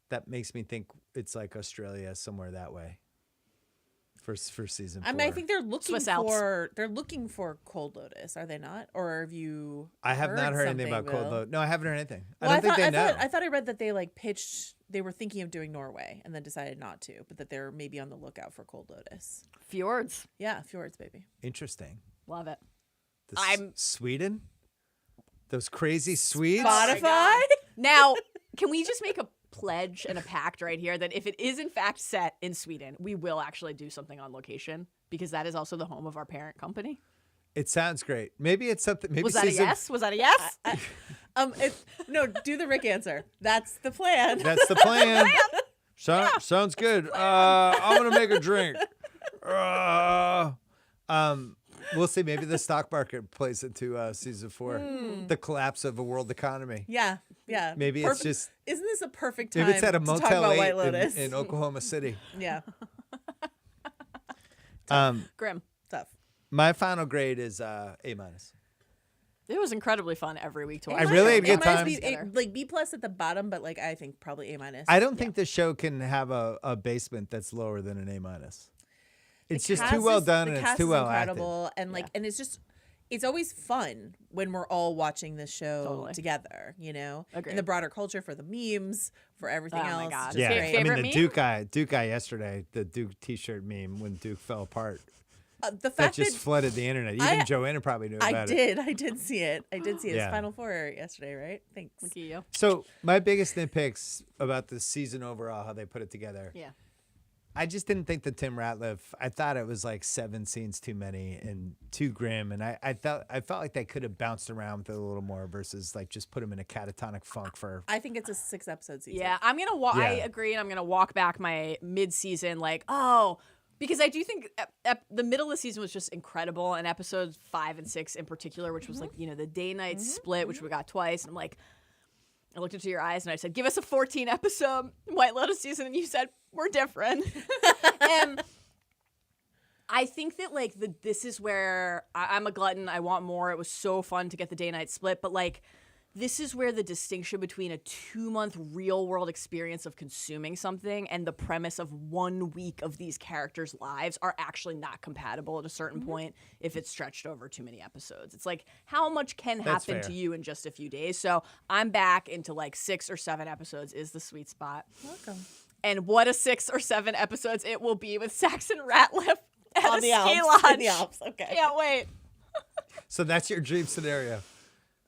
Speaker 1: That makes me think it's like Australia, somewhere that way. For season 4.
Speaker 2: I mean, I think they're looking
Speaker 3: Swiss Alps.
Speaker 2: for Cold Lotus, are they not? Or have you?
Speaker 1: I have not heard anything
Speaker 2: something,
Speaker 1: about Cold
Speaker 2: Bill?
Speaker 1: Lotus. No, I haven't heard anything.
Speaker 2: Well,
Speaker 1: I don't think they know.
Speaker 2: I thought I read that they like pitched. They were thinking of doing Norway and then decided not to, but that they're maybe on the lookout for Cold Lotus.
Speaker 3: Fjords.
Speaker 2: Yeah, fjords, baby.
Speaker 1: Interesting.
Speaker 3: Love it.
Speaker 1: Sweden? Those crazy Swedes?
Speaker 2: Spotify.
Speaker 3: Now, can we just make a pledge and a pact right here that if it is in fact set in Sweden, we will actually do something on location because that is also the home of our parent company?
Speaker 1: It sounds great. Maybe it's something. Maybe
Speaker 3: Was that a
Speaker 1: season,
Speaker 3: yes? Was that a yes?
Speaker 2: No, do the Rick answer. That's the plan.
Speaker 1: That's the plan. Sounds good. I'm gonna make a drink. We'll see. Maybe the stock market plays into season 4. The collapse of a world economy.
Speaker 2: Yeah.
Speaker 1: Maybe it's just.
Speaker 2: Isn't this a perfect time
Speaker 1: Maybe it's at a
Speaker 2: to talk
Speaker 1: Motel
Speaker 2: about White
Speaker 1: 8
Speaker 2: Lotus?
Speaker 1: in Oklahoma City.
Speaker 2: Yeah,
Speaker 3: Grim.
Speaker 2: tough.
Speaker 1: My final grade is A minus.
Speaker 3: It was incredibly fun every week to watch.
Speaker 1: I really had a good
Speaker 2: A minus
Speaker 1: time.
Speaker 2: like B plus at the bottom, but like I think probably A minus.
Speaker 1: I don't think the show can have a basement that's lower than an A minus. It's just too well done and it's too well acted.
Speaker 2: incredible, and like, and it's just, it's always fun when we're all watching this show
Speaker 3: Totally.
Speaker 2: together. You know,
Speaker 3: Agreed.
Speaker 2: in the broader culture for the memes, for everything
Speaker 3: Oh my
Speaker 2: else.
Speaker 3: God.
Speaker 2: just
Speaker 1: Yeah,
Speaker 2: great.
Speaker 1: I mean
Speaker 3: Favorite
Speaker 1: the
Speaker 3: meme?
Speaker 1: Duke guy yesterday, the Duke T-shirt meme when Duke fell apart.
Speaker 2: The
Speaker 1: That
Speaker 2: fact
Speaker 1: just
Speaker 2: that
Speaker 1: flooded the internet. Even Joanna probably knew about
Speaker 2: I
Speaker 1: it.
Speaker 2: did see it. It's
Speaker 1: Yeah.
Speaker 2: Final Four yesterday, right? Thanks.
Speaker 3: Look at you.
Speaker 1: So my biggest nitpicks about the season overall, how they put it together.
Speaker 3: Yeah.
Speaker 1: I just didn't think that Tim Ratliff. I thought it was like 7 scenes too many and too grim, and I felt like they could have bounced around with it a little more versus like just put him in a catatonic funk for.
Speaker 2: I think it's a 6-episode season.
Speaker 3: Yeah, I'm gonna. I
Speaker 1: Yeah.
Speaker 3: agree, and I'm gonna walk back my mid-season because I do think the middle of the season was just incredible, and episodes 5 and 6 in particular, which was like the day-night split, which we got twice, and I'm like, I looked into your eyes and I said, "Give us a 14-episode White Lotus season," and you said, "We're different." And I think that this is where I'm a glutton. I want more. It was so fun to get the day-night split, but like. This is where the distinction between a 2-month real world experience of consuming something and the premise of 1 week of these characters' lives are actually not compatible at a certain point if it's stretched over too many episodes. It's like, how much can
Speaker 1: That's
Speaker 3: happen
Speaker 1: fair.
Speaker 3: to you in just a few days? So I'm back into like 6 or 7 episodes is the sweet spot.
Speaker 2: Welcome.
Speaker 3: And what a 6 or 7 episodes it will be with Saxon Ratliff
Speaker 2: on the
Speaker 3: ski
Speaker 2: Alps. In
Speaker 3: lodge.
Speaker 2: the Alps. Okay.
Speaker 3: Can't wait.
Speaker 1: So that's your dream scenario.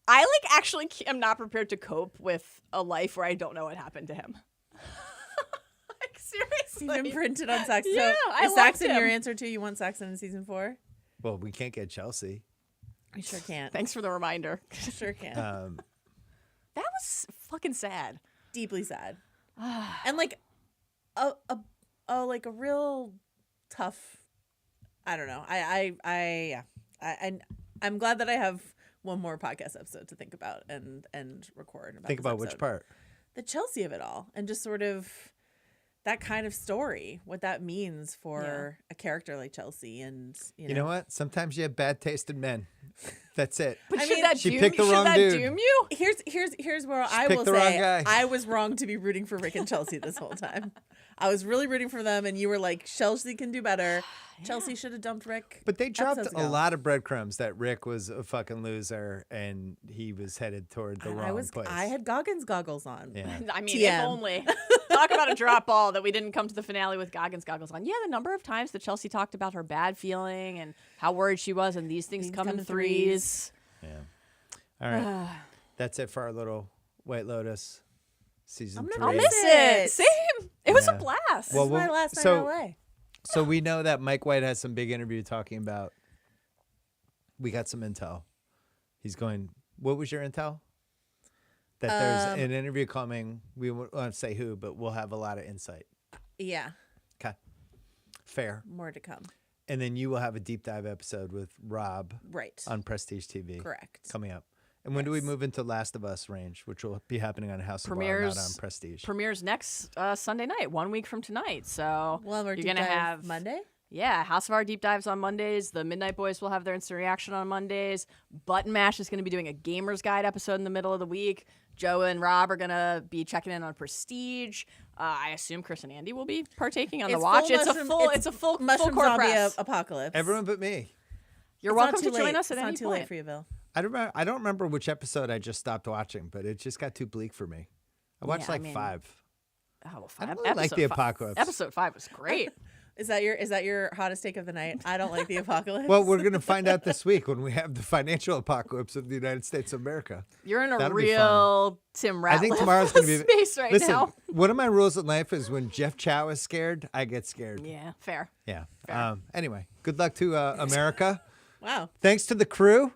Speaker 3: I actually am not prepared to cope with a life where I don't know what happened to him. Like seriously.
Speaker 2: He's imprinted on Saxon.
Speaker 3: Yeah,
Speaker 2: So
Speaker 3: I
Speaker 2: is
Speaker 3: loved
Speaker 2: Saxon
Speaker 3: him.
Speaker 2: your answer too? You want Saxon in season 4?
Speaker 1: Well, we can't get Chelsea.
Speaker 2: We sure can't.
Speaker 3: Thanks for the reminder.
Speaker 2: Sure can.
Speaker 3: That was fucking sad.
Speaker 2: Deeply sad. And like a real tough. I don't know. I'm glad that I have one more podcast episode to think about and record.
Speaker 1: Think
Speaker 2: this
Speaker 1: about which
Speaker 2: episode.
Speaker 1: part.
Speaker 2: The Chelsea of it all, and just sort of that kind of story, what that means for a character like Chelsea. And
Speaker 1: You know what? Sometimes you have bad taste in men. That's it.
Speaker 3: But
Speaker 2: I
Speaker 3: should
Speaker 2: mean,
Speaker 3: that
Speaker 1: she
Speaker 3: doom,
Speaker 1: picked the
Speaker 3: should
Speaker 1: wrong
Speaker 3: that
Speaker 1: dude.
Speaker 3: doom you?
Speaker 2: Here's where I
Speaker 1: picked
Speaker 2: will
Speaker 1: the wrong
Speaker 2: say
Speaker 1: guy.
Speaker 2: I was wrong to be rooting for Rick and Chelsea this whole time. I was really rooting for them, and you were like, Chelsea can do better. Chelsea should have dumped Rick.
Speaker 1: But they dropped
Speaker 2: episodes
Speaker 1: a
Speaker 2: ago.
Speaker 1: lot of breadcrumbs that Rick was a fucking loser and he was headed toward the wrong place.
Speaker 2: I had Goggins goggles on.
Speaker 1: Yeah.
Speaker 3: I mean,
Speaker 2: TM.
Speaker 3: if only. Talk about a drop ball that we didn't come to the finale with Goggins goggles on. Yeah, the number of times that Chelsea talked about her bad feeling and how worried she was, and these things come in threes.
Speaker 1: Yeah. All right. That's it for our little White Lotus season
Speaker 2: I'm
Speaker 1: 3.
Speaker 2: gonna
Speaker 3: I'll miss it. Same. It was a
Speaker 1: Yeah.
Speaker 3: blast.
Speaker 1: Well,
Speaker 2: This is my last night
Speaker 1: so-
Speaker 2: in LA.
Speaker 1: So we know that Mike White has some big interview talking about. We got some intel. He's going. What was your intel? That there's an interview coming. We won't say who, but we'll have a lot of insight.
Speaker 2: Yeah,
Speaker 1: Okay, fair.
Speaker 2: more to come.
Speaker 1: And then you will have a deep dive episode with Rob
Speaker 2: Right.
Speaker 1: on Prestige TV.
Speaker 2: Correct.
Speaker 1: Coming up. And when do we move into Last of Us range, which will be happening on House of Bar, not
Speaker 3: Premieres-
Speaker 1: on Prestige?
Speaker 3: Premieres next Sunday night, 1 week from tonight. So
Speaker 2: We'll have our
Speaker 3: you're
Speaker 2: deep
Speaker 3: gonna
Speaker 2: dive
Speaker 3: have
Speaker 2: Monday.
Speaker 3: Yeah, House of Our deep dives on Mondays. The Midnight Boys will have their instant reaction on Mondays. Button Mash is going to be doing a Gamer's Guide episode in the middle of the week. Joe and Rob are going to be checking in on Prestige. I assume Chris and Andy will be partaking on the watch. It's a full
Speaker 2: mushroom
Speaker 3: court
Speaker 2: zombie
Speaker 3: press.
Speaker 2: apocalypse.
Speaker 1: Everyone but me.
Speaker 3: You're
Speaker 2: It's
Speaker 3: welcome
Speaker 2: not
Speaker 3: to
Speaker 2: too
Speaker 3: join
Speaker 2: late.
Speaker 3: us at
Speaker 2: It's
Speaker 3: any
Speaker 2: not too
Speaker 3: point.
Speaker 2: late for you, Bill.
Speaker 1: I don't remember which episode I just stopped watching, but it just got too bleak for me. I watched
Speaker 3: Yeah, I
Speaker 1: like
Speaker 3: mean,
Speaker 1: 5.
Speaker 3: Oh, well,
Speaker 1: I don't
Speaker 3: episode
Speaker 1: really like the
Speaker 3: fi-
Speaker 1: apocalypse.
Speaker 3: Episode 5 was great.
Speaker 2: Is that your hottest take of the night? I don't like the apocalypse.
Speaker 1: Well, we're going to find out this week when we have the financial apocalypse of the United States of America.
Speaker 3: You're in a
Speaker 1: That'll be
Speaker 3: real Tim Ratliff
Speaker 1: I think tomorrow's going to be
Speaker 3: space right
Speaker 1: Listen,
Speaker 3: now.
Speaker 1: one of my rules in life is when Jeff Chow is scared, I get scared.
Speaker 3: Yeah, fair.
Speaker 1: Yeah. Anyway, good luck to America.
Speaker 2: Wow.
Speaker 1: Thanks to the crew.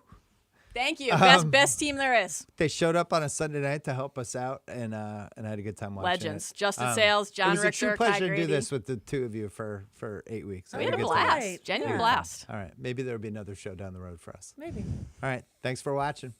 Speaker 3: Thank you.
Speaker 1: Um,
Speaker 3: Best team there is.
Speaker 1: They showed up on a Sunday night to help us out, and I had a good time watching
Speaker 3: Legends.
Speaker 1: it.
Speaker 3: Justin Sales, John
Speaker 1: It was
Speaker 3: Richter,
Speaker 1: a true pleasure
Speaker 3: Kai
Speaker 1: to do
Speaker 3: Grady.
Speaker 1: this with the two of you for 8 weeks. I
Speaker 3: We had a
Speaker 1: good time.
Speaker 3: blast.
Speaker 2: Right.
Speaker 3: Genuine
Speaker 2: Yeah.
Speaker 3: blast.
Speaker 1: All right. Maybe there will be another show down the road for us.
Speaker 2: Maybe.
Speaker 1: All right. Thanks for watching.